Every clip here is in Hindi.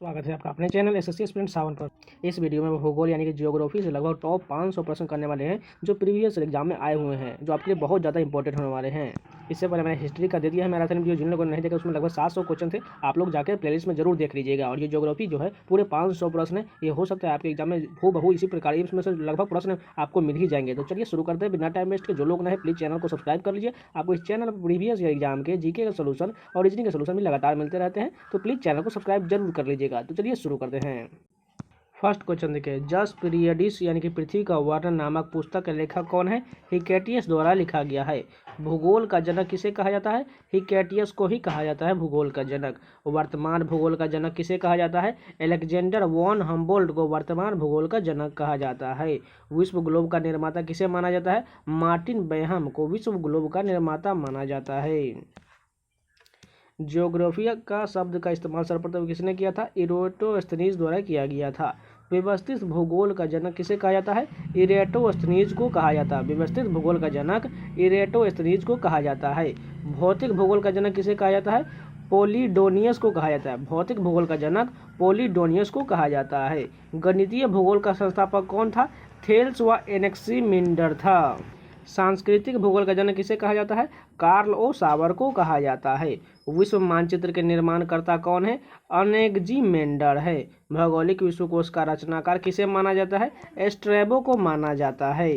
स्वागत है आपका अपने चैनल एसएससी एस्पिरेंट 7 पर। इस वीडियो में भूगोल यानी कि जियोग्राफी से लगभग टॉप 500 प्रश्न करने वाले हैं जो प्रीवियस एग्जाम में आए हुए हैं, जो आपके लिए बहुत ज़्यादा इंपॉर्टेंट होने वाले हैं। इससे पहले मैंने हिस्ट्री का दे दिया है मैराथन वीडियो, जिन लोगों ने नहीं देखा उसमें लगभग 700 क्वेश्चन थे। आप लोग जाकर प्लेलिस्ट में जरूर देख लीजिएगा। और ये जियोग्राफी जो है पूरे 500 प्रश्न है, ये हो सकता है आपके एग्जाम में हूबहू इसी प्रकार इसमें से लगभग प्रश्न आपको मिल ही जाएंगे। तो चलिए शुरू करते हैं बिना टाइम वेस्ट के। जो लोग नहीं प्लीज़ चैनल को सब्सक्राइब कर लीजिए। आपको इस चैनल पर प्रीवियस एग्जाम के जीके का सोल्यूशन और रीजनिंग के सोल्यूशन भी लगातार मिलते रहते हैं, तो प्लीज़ चैनल को सब्सक्राइब जरूर कर लीजिएगा। तो चलिए शुरू करते हैं। फर्स्ट क्वेश्चन देखिए, जस पीरियडिस यानी कि पृथ्वी का वर्णन नामक पुस्तक का लेखक कौन है? हिकेटियस द्वारा लिखा गया है। भूगोल का जनक किसे कहा जाता है? हिकेटियस को ही कहा जाता है भूगोल का जनक। वर्तमान भूगोल का जनक किसे कहा जाता है? अलेक्जेंडर वॉन हम्बोल्ट को वर्तमान भूगोल का जनक कहा जाता है। विश्व ग्लोब का निर्माता किसे माना जाता है? मार्टिन बेहम को विश्व ग्लोब का निर्माता माना जाता है। ज्योग्राफिया का शब्द का इस्तेमाल सर्वप्रथम किसने किया था? इरेटोस्थनीज द्वारा किया गया था। व्यवस्थित भूगोल का जनक किसे कहा जाता है? इरेटोस्थनीज को कहा जाता है। व्यवस्थित भूगोल का जनक इरेटोस्थनीज को कहा जाता है। भौतिक भूगोल का जनक किसे कहा जाता है? पोलिडोनियस को कहा जाता है। भौतिक भूगोल का जनक पोलिडोनियस को कहा जाता है। गणितीय भूगोल का संस्थापक कौन था? थेल्स व एनेक्सिमिंडर था। सांस्कृतिक भूगोल का जनक किसे कहा जाता है? कार्ल ओ सावर को कहा जाता है। विश्व मानचित्र के निर्माणकर्ता कौन है? अनेक्सिमेंडर है। भौगोलिक विश्वकोश का रचनाकार किसे माना जाता है? स्ट्रैबो को माना जाता है।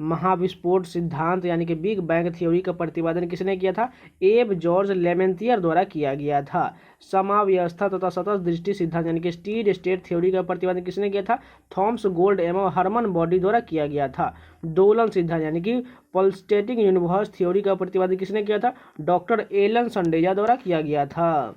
महाविस्फोट सिद्धांत यानी कि बिग बैंग थ्योरी का प्रतिपादन किसने किया था? एब जॉर्ज लेमेंथियर द्वारा किया गया था। समाव्यवस्था तथा सतत दृष्टि सिद्धांत यानी कि स्टीड स्टेट थ्योरी का प्रतिपादन किसने किया था? थॉमस गोल्ड एवं हरमन बॉडी द्वारा किया गया था। दोलन सिद्धांत यानी कि पल्सेटिंग यूनिवर्स थ्योरी का प्रतिपादन किसने किया था? डॉक्टर एलन संडेजा द्वारा किया गया था।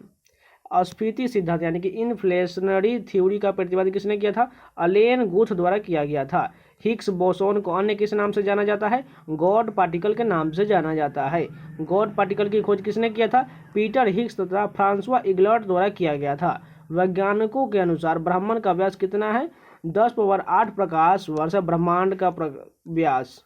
अस्फीति सिद्धांत यानी कि इन्फ्लेशनरी थ्योरी का प्रतिपादन किसने किया था? अलेन गुथ द्वारा किया गया था। हिग्स बोसोन को अन्य किस नाम से जाना जाता है? गॉड पार्टिकल के नाम से जाना जाता है। गॉड पार्टिकल की खोज किसने किया था? पीटर हिग्स तथा फ्रांसवा इग्लर्ट द्वारा किया गया था। वैज्ञानिकों के अनुसार ब्रह्मांड का व्यास कितना है? 10⁸ प्रकाश वर्ष है ब्रह्मांड का व्यास।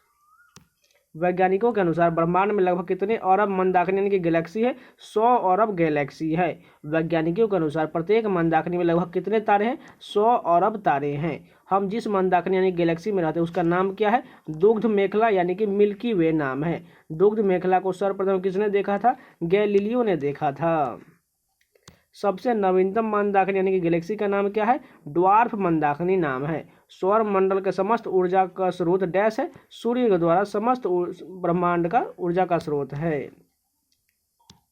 वैज्ञानिकों के अनुसार ब्रह्मांड में लगभग कितने अरब मंदाकिनी यानी कि गैलेक्सी है? 100 अरब गैलेक्सी है। वैज्ञानिकों के अनुसार प्रत्येक मंदाकिनी में लगभग कितने तारे हैं? 100 अरब तारे हैं। हम जिस मंदाकिनी यानी गैलेक्सी में रहते हैं उसका नाम क्या है? दुग्ध मेखला यानी कि मिल्की वे नाम है। दुग्ध मेखला को सर्वप्रथम किसने देखा था? गैलीलियो ने देखा था। सबसे नवीनतम मंदाकिनी यानी कि गैलेक्सी का नाम क्या है? ड्वार्फ मंदाकिनी नाम है। सौर मंडल के समस्त ऊर्जा का स्रोत डैश है? सूर्य के द्वारा समस्त ब्रह्मांड का ऊर्जा का स्रोत है।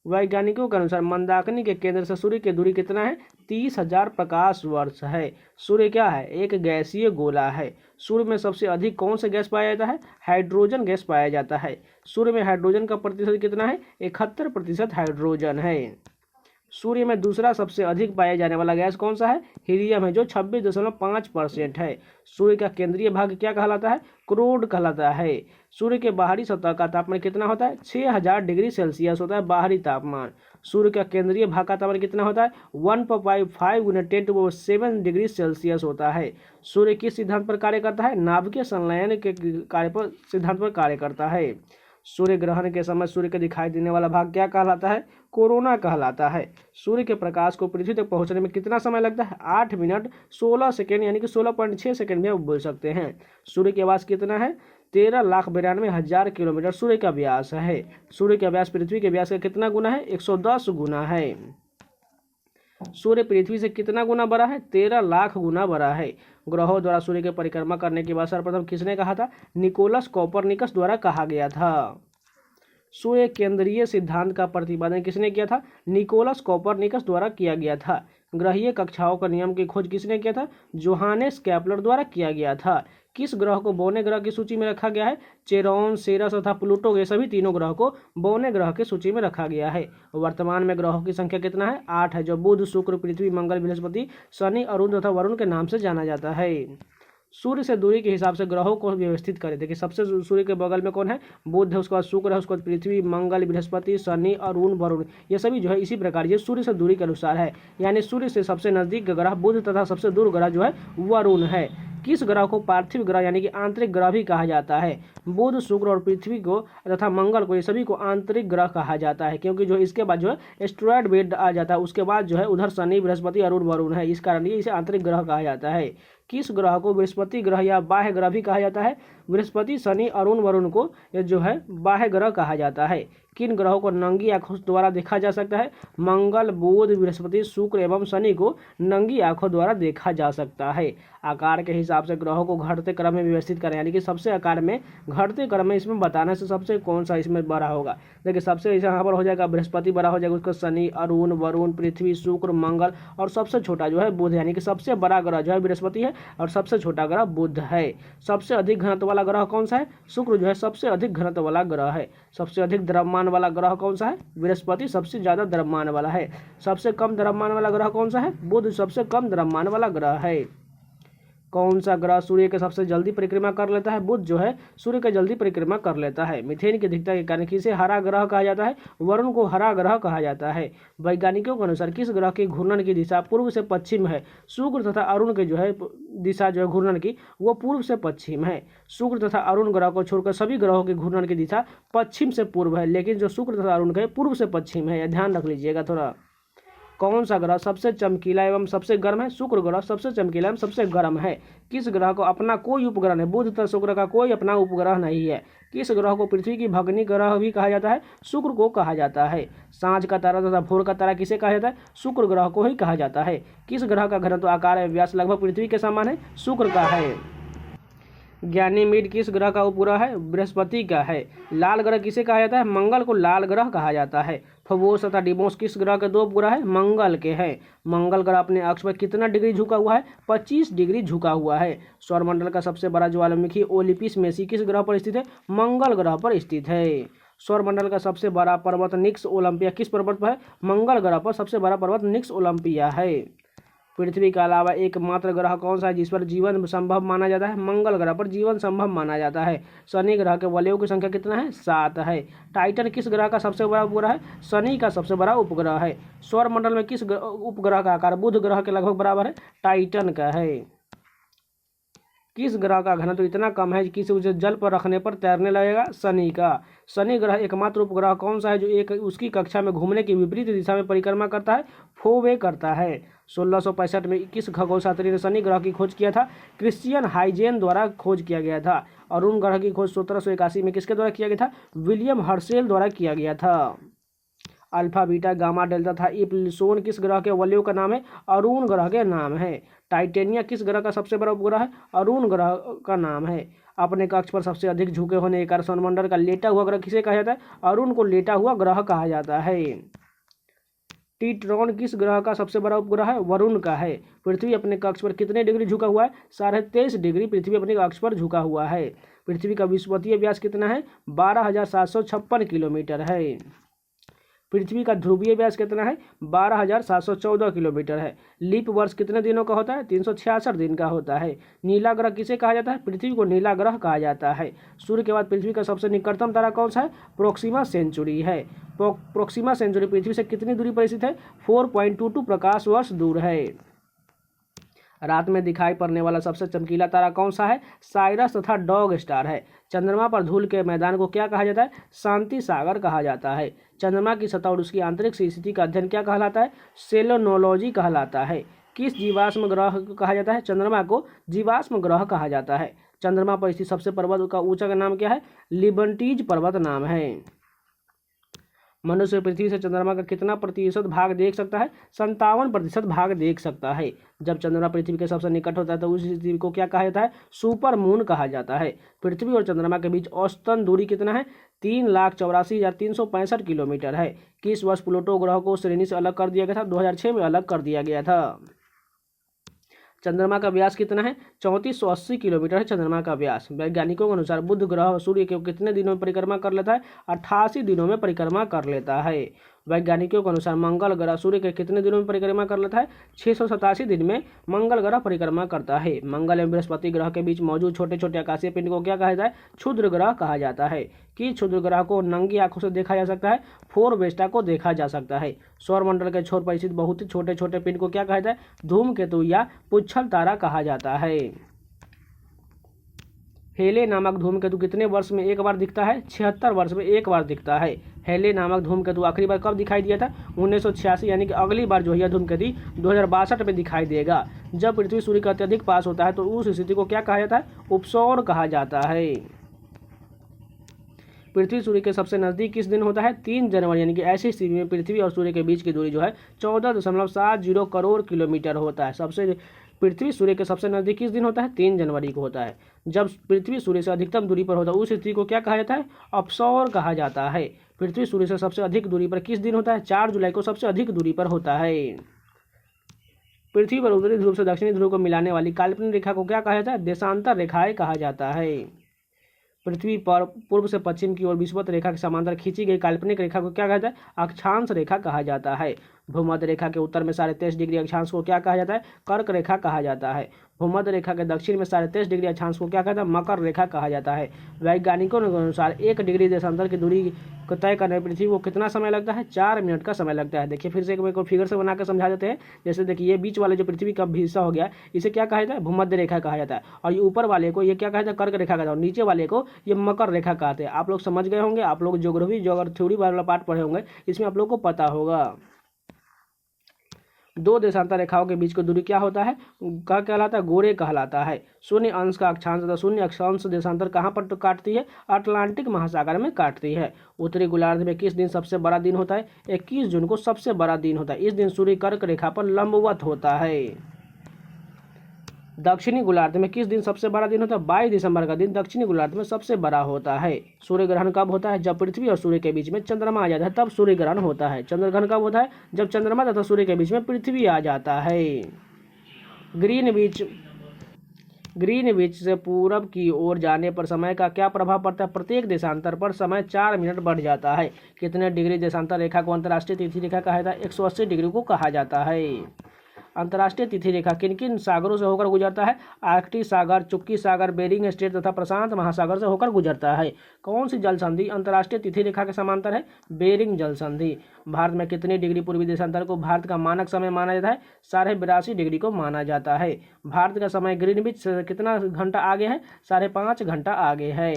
वैज्ञानिकों के अनुसार मंदाकिनी के केंद्र से सूर्य की दूरी कितना है? 30,000 प्रकाश वर्ष है। सूर्य क्या है? एक गैसीय गोला है। सूर्य में सबसे अधिक कौन सा गैस पाया जाता है? हाइड्रोजन गैस पाया जाता है। सूर्य में हाइड्रोजन का प्रतिशत कितना है? 71% हाइड्रोजन है। सूर्य में दूसरा सबसे अधिक पाया जाने वाला गैस कौन सा है? हीलियम है, जो 26.5% है। सूर्य का केंद्रीय भाग क्या कहलाता है? क्रोड कहलाता है। सूर्य के बाहरी सतह का तापमान कितना होता है? 6000 डिग्री सेल्सियस होता है बाहरी तापमान। सूर्य का केंद्रीय भाग का तापमान कितना होता है? 1.5 × 10⁻7 डिग्री सेल्सियस होता है। सूर्य किस सिद्धांत पर कार्य करता है? नाभिकीय संलयन के कार्य पर सिद्धांत पर कार्य करता है। सूर्य ग्रहण के समय सूर्य के दिखाई देने वाला भाग क्या कहलाता है? कोरोना कहलाता है। सूर्य के प्रकाश को पृथ्वी तक पहुंचने में कितना समय लगता है? 8 मिनट 16 सेकेंड यानी कि 16.6 सेकेंड में आप बोल सकते हैं। सूर्य के व्यास कितना है? 13,92,000 किलोमीटर सूर्य का व्यास है। सूर्य का व्यास पृथ्वी के व्यास का कितना गुना है? 110 गुना है। सूर्य पृथ्वी से कितना गुना बड़ा है? 13 लाख गुना बड़ा है। ग्रहों द्वारा सूर्य की परिक्रमा करने के बाद सर्वप्रथम किसने कहा था? निकोलस कोपरनिकस द्वारा कहा गया था। सूर्य केंद्रीय सिद्धांत का प्रतिपादन किसने किया था? निकोलस कोपरनिकस द्वारा किया गया था। ग्रहीय कक्षाओं का नियम की खोज किसने किया था? जोहानेस केपलर द्वारा किया गया था। किस ग्रह को बौने ग्रह की सूची में रखा गया है? चेरॉन, सेरस तथा प्लूटो, ये सभी तीनों ग्रह को बौने ग्रह की सूची में रखा गया है। वर्तमान में ग्रहों की संख्या कितना है? 8 है, जो बुध, शुक्र, पृथ्वी, मंगल, बृहस्पति, शनि, अरुण तथा वरुण के नाम से जाना जाता है। सूर्य से दूरी के हिसाब से ग्रहों को व्यवस्थित करें। देखिए सबसे सूर्य के बगल में कौन है? बुध है, उसके बाद शुक्र है, उसके बाद पृथ्वी, मंगल, बृहस्पति, शनि, अरुण, वरुण, ये सभी जो है इसी प्रकार ये सूर्य से दूरी के अनुसार है। यानी सूर्य से सबसे नजदीक ग्रह बुध तथा सबसे दूर ग्रह जो है वरुण है। किस ग्रह को पार्थिव ग्रह यानी कि आंतरिक ग्रह भी कहा जाता है? बुध, शुक्र और पृथ्वी को तथा मंगल को, ये सभी को आंतरिक ग्रह कहा जाता है, क्योंकि जो इसके बाद जो है एस्टेरॉयड बेल्ट आ जाता है, उसके बाद जो है उधर शनि, बृहस्पति, अरुण, वरुण है, इस कारण ये इसे आंतरिक ग्रह कहा जाता है। किस ग्रह को बृहस्पति ग्रह या बाह्य ग्रह भी कहा जाता है? बृहस्पति, शनि, अरुण, वरुण को जो है बाह्य ग्रह कहा जाता है। किन ग्रहों को नंगी आंखों द्वारा देखा जा सकता है? मंगल, बुध, बृहस्पति, शुक्र एवं शनि को नंगी आंखों द्वारा देखा जा सकता है। आकार के हिसाब से ग्रहों को घटते क्रम में व्यवस्थित करें, यानी कि सबसे आकार में घटते क्रम में इसमें बताने से सबसे कौन सा इसमें बड़ा होगा। देखिए सबसे यहाँ पर हो जाएगा बृहस्पति बड़ा हो जाएगा, उसका शनि, अरुण, वरुण, पृथ्वी, शुक्र, मंगल और सबसे छोटा जो है बुध, यानी कि सबसे बड़ा ग्रह जो है बृहस्पति है और सबसे छोटा ग्रह बुध है। सबसे अधिक घनत्व वाला ग्रह कौन सा है? शुक्र जो है सबसे अधिक घनत्व वाला ग्रह है। सबसे अधिक द्रव्यमान वाला ग्रह कौन सा है? बृहस्पति सबसे ज्यादा द्रव्यमान वाला है। सबसे कम द्रव्यमान वाला ग्रह कौन सा है? बुध सबसे कम द्रव्यमान वाला ग्रह है। कौन सा ग्रह सूर्य के सबसे जल्दी परिक्रमा कर लेता है? बुध जो है सूर्य के जल्दी परिक्रमा कर लेता है। मीथेन की अधिकता के कारण किसे हरा ग्रह कहा जाता है? वरुण को हरा ग्रह कहा जाता है। वैज्ञानिकों के अनुसार किस ग्रह की घूर्णन की दिशा पूर्व से पश्चिम है? शुक्र तथा अरुण के जो है दिशा जो है घूर्णन की वो पूर्व से पश्चिम है। शुक्र तथा अरुण ग्रह को छोड़कर सभी ग्रहों की घूर्णन की दिशा पश्चिम से पूर्व है, लेकिन जो शुक्र तथा अरुण के पूर्व से पश्चिम है, यह ध्यान रख लीजिएगा थोड़ा। कौन सा ग्रह सबसे चमकीला एवं सबसे गर्म है? शुक्र ग्रह सबसे चमकीला एवं सबसे गर्म है। किस ग्रह को अपना कोई उपग्रह नहीं? बुध तथा शुक्र का कोई अपना उपग्रह नहीं है। किस ग्रह को पृथ्वी की भगनी ग्रह भी कहा जाता है? शुक्र को कहा जाता है। सांझ का तारा तथा भोर का तारा किसे कहा जाता है? शुक्र ग्रह को ही कहा जाता है। किस ग्रह का घनत्व, आकार एवं व्यास लगभग पृथ्वी के समान है? शुक्र का है। ज्ञानीमीड किस ग्रह का उपग्रह है? बृहस्पति का है। लाल ग्रह किसे कहा जाता है? मंगल को लाल ग्रह कहा जाता है। फबोस तथा डिमोस किस ग्रह के दो उपग्रह है? मंगल के हैं। मंगल ग्रह अपने अक्ष पर कितना डिग्री झुका हुआ है? 25 डिग्री झुका हुआ है। सौरमंडल का सबसे बड़ा ज्वालामुखी ओलिपस मेसी किस ग्रह पर स्थित है? मंगल ग्रह पर स्थित है। सौरमंडल का सबसे बड़ा पर्वत निक्स ओलंपिया किस पर्वत पर है? मंगल ग्रह पर सबसे बड़ा पर्वत निक्स ओलंपिया है। पृथ्वी के अलावा एकमात्र ग्रह कौन सा है जिस पर जीवन संभव माना जाता है? मंगल ग्रह पर जीवन संभव माना जाता है। शनि ग्रह के वलयों की संख्या कितना है? 7 है। टाइटन किस ग्रह का सबसे बड़ा उपग्रह है? शनि का सबसे बड़ा उपग्रह है। सौरमंडल में किस उपग्रह का आकार बुध ग्रह के लगभग बराबर है? टाइटन का है। किस ग्रह का घनत्व इतना कम है कि उसे जल पर रखने पर तैरने लगेगा? शनि का। शनि ग्रह एकमात्र उपग्रह कौन सा है जो एक उसकी कक्षा में घूमने की विपरीत दिशा में परिक्रमा करता है? फोवे करता है। 1665 में किस खगोलशास्त्री ने शनि ग्रह की खोज किया था? क्रिश्चियन हाइजेन द्वारा खोज किया गया था। अरुण ग्रह की खोज 1781 में किसके द्वारा किया गया था? विलियम हर्शेल द्वारा किया गया था। अल्फा, बीटा, गामा, डेल्टा था इप्सिलोन किस ग्रह के वलयों का नाम है? अरुण ग्रह के नाम है। टाइटेनिया किस ग्रह का सबसे बड़ा उपग्रह है? अरुण ग्रह का नाम है। अपने कक्ष पर सबसे अधिक झुके होने के कारण सौरमंडल का लेटा हुआ ग्रह किसे कहा जाता है? अरुण को लेटा हुआ ग्रह कहा जाता है। टीट्रॉन किस ग्रह का सबसे बड़ा उपग्रह है? वरुण का है। पृथ्वी अपने कक्ष पर कितने डिग्री झुका हुआ है? 23.5 डिग्री पृथ्वी अपने कक्ष पर झुका हुआ है। पृथ्वी का विषुवतीय व्यास कितना है? 12,756 किलोमीटर है। पृथ्वी का ध्रुवीय व्यास कितना है? 12,714 किलोमीटर है। लीप वर्ष कितने दिनों का होता है? 366 दिन का होता है। नीला ग्रह किसे कहा जाता है? पृथ्वी को नीला ग्रह कहा जाता है। सूर्य के बाद पृथ्वी का सबसे निकटतम तारा कौन सा है? प्रोक्सिमा सेंचुरी है। प्रोक्सिमा सेंचुरी पृथ्वी से कितनी दूरी पर स्थित है? 4.22 प्रकाश वर्ष दूर है। रात में दिखाई पड़ने वाला सबसे चमकीला तारा कौन सा है? साइरस तथा डॉग स्टार है। चंद्रमा पर धूल के मैदान को क्या कहा जाता है? शांति सागर कहा जाता है। चंद्रमा की सतह और उसकी आंतरिक स्थिति का अध्ययन क्या कहलाता है? सेलेनोलॉजी कहलाता है। किस जीवाश्म ग्रह कहा जाता है? चंद्रमा को जीवाश्म ग्रह कहा जाता है। चंद्रमा पर स्थित सबसे पर्वत का ऊंचा का नाम क्या है? लिबर्टीज पर्वत नाम है। मनुष्य पृथ्वी से चंद्रमा का कितना प्रतिशत भाग देख सकता है? 57% भाग देख सकता है। जब चंद्रमा पृथ्वी के सबसे निकट होता है तो उस स्थिति को क्या कहा जाता है? सुपर मून कहा जाता है। पृथ्वी और चंद्रमा के बीच औसतन दूरी कितना है? 3,84,365 किलोमीटर है। किस वर्ष प्लूटो ग्रह को श्रेणी से अलग कर दिया गया था? 2006 में अलग कर दिया गया था। चंद्रमा का व्यास कितना है? 3480 किलोमीटर है चंद्रमा का व्यास। वैज्ञानिकों के अनुसार बुध ग्रह सूर्य के कितने दिनों में परिक्रमा कर लेता है? 88 दिनों में परिक्रमा कर लेता है। वैज्ञानिकों के अनुसार मंगल ग्रह सूर्य के कितने दिनों में परिक्रमा कर लेता है? 687 दिन में मंगल ग्रह परिक्रमा करता है। मंगल एवं बृहस्पति ग्रह के बीच मौजूद छोटे छोटे आकाशीय पिंड को क्या कहा जाता है? क्षुद्र ग्रह कहा जाता है। कि क्षुद्र ग्रह को नंगी आंखों से देखा जा सकता है? फोरवेस्टा को देखा जा सकता है। सौरमंडल के छोर पर स्थित बहुत ही छोटे छोटे पिंड को क्या कहा जाता है? धूमकेतु या पुच्छल तारा कहा जाता है। हेले नामक धूमकेतु कितने वर्ष में एक बार दिखता है? 76 वर्ष में एक बार दिखता है। हेले नामक धूमकेतु आखिरी बार कब दिखाई दिया था? 1986, यानी कि अगली बार जो है यह धूमकेतु 2062 में दिखाई देगा। जब पृथ्वी सूर्य का अत्यधिक पास होता है तो उस स्थिति को क्या कहा जाता है? उपसौर कहा जाता है। पृथ्वी सूर्य के सबसे नज़दीक किस दिन होता है? 3 जनवरी, यानी कि ऐसी स्थिति में पृथ्वी और सूर्य के बीच की दूरी जो है 14.70 करोड़ किलोमीटर होता है। पृथ्वी सूर्य के सबसे नज़दीक किस दिन होता है? 3 जनवरी को होता है। जब पृथ्वी सूर्य से अधिकतम दूरी पर होता है उस स्थिति को क्या कहा जाता है? अपसौर कहा जाता है। पृथ्वी सूर्य से सबसे अधिक दूरी पर किस दिन होता है? 4 जुलाई को सबसे अधिक दूरी पर होता है। पृथ्वी पर उत्तरी ध्रुव से दक्षिणी ध्रुव को मिलाने वाली काल्पनिक रेखा को क्या कहा जाता है? देशांतर रेखाएं कहा जाता है। पृथ्वी पर पूर्व से पश्चिम की ओर विषुवत रेखा के समांतर खींची गई काल्पनिक रेखा को क्या कहता है? अक्षांश रेखा कहा जाता है। भूमध्य रेखा के उत्तर में 23.5 डिग्री अक्षांश को क्या कहा जाता है? कर्क रेखा कहा जाता है। भूमध्य रेखा के दक्षिण में 23.5 डिग्री अक्षांश को क्या कहता है? मकर रेखा कहा जाता है। वैज्ञानिकों के अनुसार 1 डिग्री देशांतर की दूरी को तय करने पृथ्वी को कितना समय लगता है? 4 मिनट का समय लगता है। देखिए फिर से एक को फिगर से बना कर समझा देते हैं। जैसे देखिए ये बीच वाले जो पृथ्वी का हिस्सा हो गया इसे क्या कहा जाता है? भूमध्य रेखा कहा जाता है। और ये ऊपर वाले को ये क्या कहा जाता है? कर्क रेखा कहता है। और नीचे वाले को ये मकर रेखा कहते हैं। आप लोग समझ गए होंगे। आप लोग ज्योग्राफी थ्योरी वाला पार्ट पढ़े होंगे, इसमें आप लोग को पता होगा। 2 देशांतर रेखाओं के बीच की दूरी क्या होता है? क्या कहलाता है? गोरे कहलाता है। शून्य अंश का अक्षांश तथा शून्य अक्षांश देशांतर कहाँ पर काटती है? अटलांटिक महासागर में काटती है। उत्तरी गोलार्ध में किस दिन सबसे बड़ा दिन होता है? 21 जून को सबसे बड़ा दिन होता है। इस दिन सूर्य कर्क रेखा पर लंबवत होता है। दक्षिणी गोलार्ध में किस दिन सबसे बड़ा दिन होता है? 22 दिसंबर का दिन दक्षिणी गोलार्ध में सबसे बड़ा होता है। सूर्य ग्रहण कब होता है? जब पृथ्वी और सूर्य के बीच में चंद्रमा आ जाता है तब सूर्य ग्रहण होता है। चंद्र ग्रहण कब होता है? जब चंद्रमा तथा सूर्य के बीच में पृथ्वी आ जाता है। ग्रीनविच से पूरब की ओर जाने पर समय का क्या प्रभाव पड़ता है? प्रत्येक देशांतर पर समय 4 मिनट बढ़ जाता है। कितने डिग्री देशांतर रेखा को अंतर्राष्ट्रीय तिथि रेखा कहा जाता है? 180 डिग्री को कहा जाता है। अंतर्राष्ट्रीय तिथि रेखा किन किन सागरों से होकर गुजरता है? आर्कटिक सागर, चुक्की सागर, बेरिंग स्ट्रेट तथा प्रशांत महासागर से होकर गुजरता है। कौन सी जल संधि अंतर्राष्ट्रीय तिथि रेखा के समांतर है? बेरिंग जल संधि। भारत में कितनी डिग्री पूर्वी देशांतर को भारत का मानक समय माना जाता है? 82.5 डिग्री को माना जाता है। भारत का समय ग्रीनविच से कितना घंटा आगे है? 5.5 घंटा आगे है।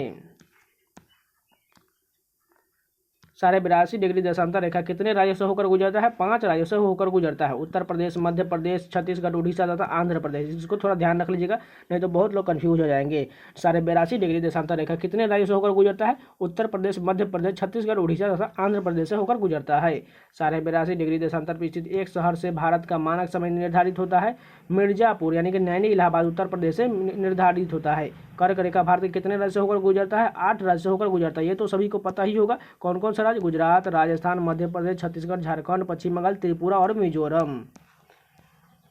82.5 डिग्री देशांतर रेखा कितने राज्यों से होकर गुजरता है? 5 राज्यों से होकर गुजरता है। उत्तर प्रदेश, मध्य प्रदेश, छत्तीसगढ़, उड़ीसा तथा आंध्र प्रदेश। इसको थोड़ा ध्यान रख लीजिएगा, नहीं तो बहुत लोग कंफ्यूज हो जाएंगे। 82.5 डिग्री देशांतर रेखा कितने राज्यों से होकर गुजरता है? उत्तर प्रदेश, मध्य प्रदेश, छत्तीसगढ़, उड़ीसा तथा आंध्र प्रदेश से होकर गुजरता है। 82.5 डिग्री देशांतर पर स्थित एक शहर से भारत का मानक समय निर्धारित होता है। मिर्जापुर यानी कि नैनी इलाहाबाद उत्तर प्रदेश से निर्धारित होता है। कर्क रेखा भारत के कितने राज्य से होकर गुजरता है? 8 राज्य से होकर गुजरता है। ये तो सभी को पता ही होगा। कौन कौन सा राज्य? गुजरात, राजस्थान, मध्य प्रदेश, छत्तीसगढ़, झारखंड, पश्चिम बंगाल, त्रिपुरा और मिजोरम।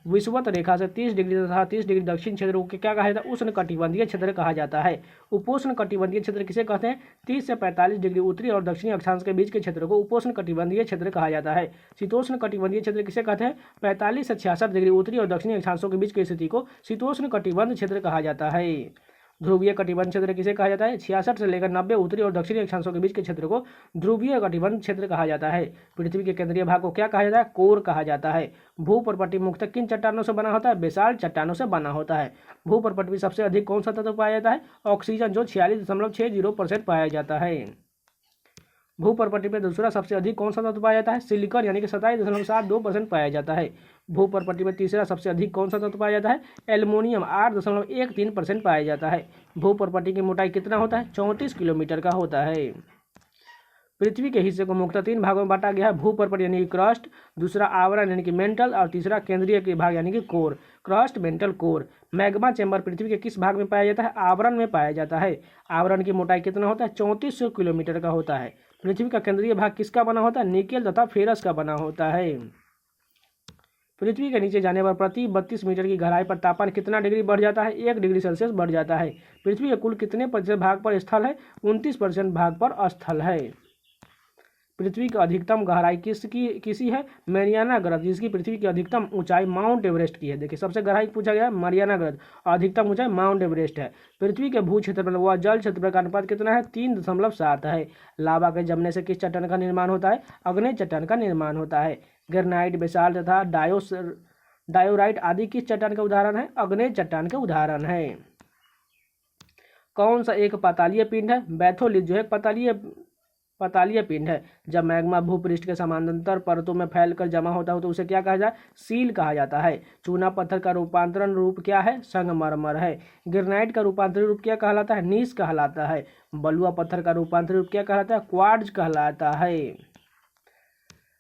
विषुवत रेखा से 30 डिग्री तथा 30 डिग्री दक्षिण क्षेत्र को क्या कहा जाता है? उष्णकटिबंधीय क्षेत्र कहा जाता है। उपोष्णकटिबंधीय क्षेत्र किसे कहते हैं? 30 से 45 डिग्री उत्तरी और दक्षिणी अक्षांश के बीच के क्षेत्र को उपोष्णकटिबंधीय क्षेत्र कहा जाता है। शीतोष्णकटिबंधीय क्षेत्र किसे कहते हैं? 45 से 66 डिग्री उत्तरी और दक्षिणी अक्षांशों के बीच की स्थिति को शीतोष्णकटिबंध क्षेत्र कहा जाता है। ध्रुवीय कटिबंध क्षेत्र किसे कहा जाता है? 66 से लेकर 90 उत्तरी और दक्षिणी अक्षांशों के बीच के क्षेत्र को ध्रुवीय कटिबंध क्षेत्र कहा जाता है। पृथ्वी के केंद्रीय भाग को क्या कहा जाता है? कोर कहा जाता है। भूपर्पटी मुख्यतः किन चट्टानों से बना होता है? बेसाल्ट चट्टानों से बना होता है। भूपर्पटी में सबसे अधिक कौन सा तत्व पाया जाता है? ऑक्सीजन, जो 46.60% पाया जाता है। भूपर्पटी में दूसरा सबसे अधिक कौन सा तत्व पाया जाता है? सिलिकॉन, यानी कि 27.72% पाया जाता है। भूपर्पटी में तीसरा सबसे अधिक कौन सा तत्व पाया जाता है? एल्युमिनियम, 8.13% पाया जाता है। भूपर्पटी की मोटाई कितना होता है? 34 किलोमीटर का होता है। पृथ्वी के हिस्से को मुख्यतः 3 भागों में बांटा गया है। भूपर्पट यानी कि क्रस्ट, दूसरा आवरण यानी कि मेंटल और तीसरा केंद्रीय के भाग यानी कि core. Crust, mantle, core. Magma chamber पृथ्वी के किस भाग में पाया जाता है? आवरण में पाया जाता है। आवरण की मोटाई कितना होता है? 3400 किलोमीटर का होता है। पृथ्वी का केंद्रीय भाग किसका बना होता है? निकेल तथा फेरस का बना होता है। पृथ्वी के नीचे जाने पर प्रति 32 मीटर की गहराई पर तापमान कितना डिग्री बढ़ जाता है? 1 डिग्री सेल्सियस बढ़ जाता है। पृथ्वी के कुल कितने प्रतिशत भाग पर स्थल है? 29% भाग पर स्थल है। पृथ्वी की अधिकतम गहराई किसी है? मैरियाना ग्रह, जिसकी पृथ्वी की अधिकतम ऊंचाई माउंट एवरेस्ट की है। देखिए सबसे गहराई पूछा गया है मारियाना ग्रह, अधिकतम ऊंचाई माउंट एवरेस्ट है। पृथ्वी के भू क्षेत्रफल व जल क्षेत्रफल का अनुपात कितना है? 3.7 है। लावा के जमने से किस चट्टान का निर्माण होता है? अग्नेय चट्टान का निर्माण होता है। ग्रेनाइट, बेसाल्ट तथा डायोराइट आदि किस चट्टान का उदाहरण है? अग्नेय चट्टान के उदाहरण है। कौन सा एक पातालीय पिंड है? बैथोलिथ जो है पातालीय पिंड है। जब मैग्मा भूपृष्ठ के समानांतर परतों में फैलकर जमा होता है तो उसे क्या कहा जाए? सील कहा जाता है। चूना पत्थर का रूपांतरण रूप क्या है? संगमरमर है। ग्रेनाइट का रूपांतरित रूप क्या कहलाता है? नीस कहलाता है। बलुआ पत्थर का रूपांतरित रूप क्या कहलाता है? क्वार्ट्ज कहलाता है।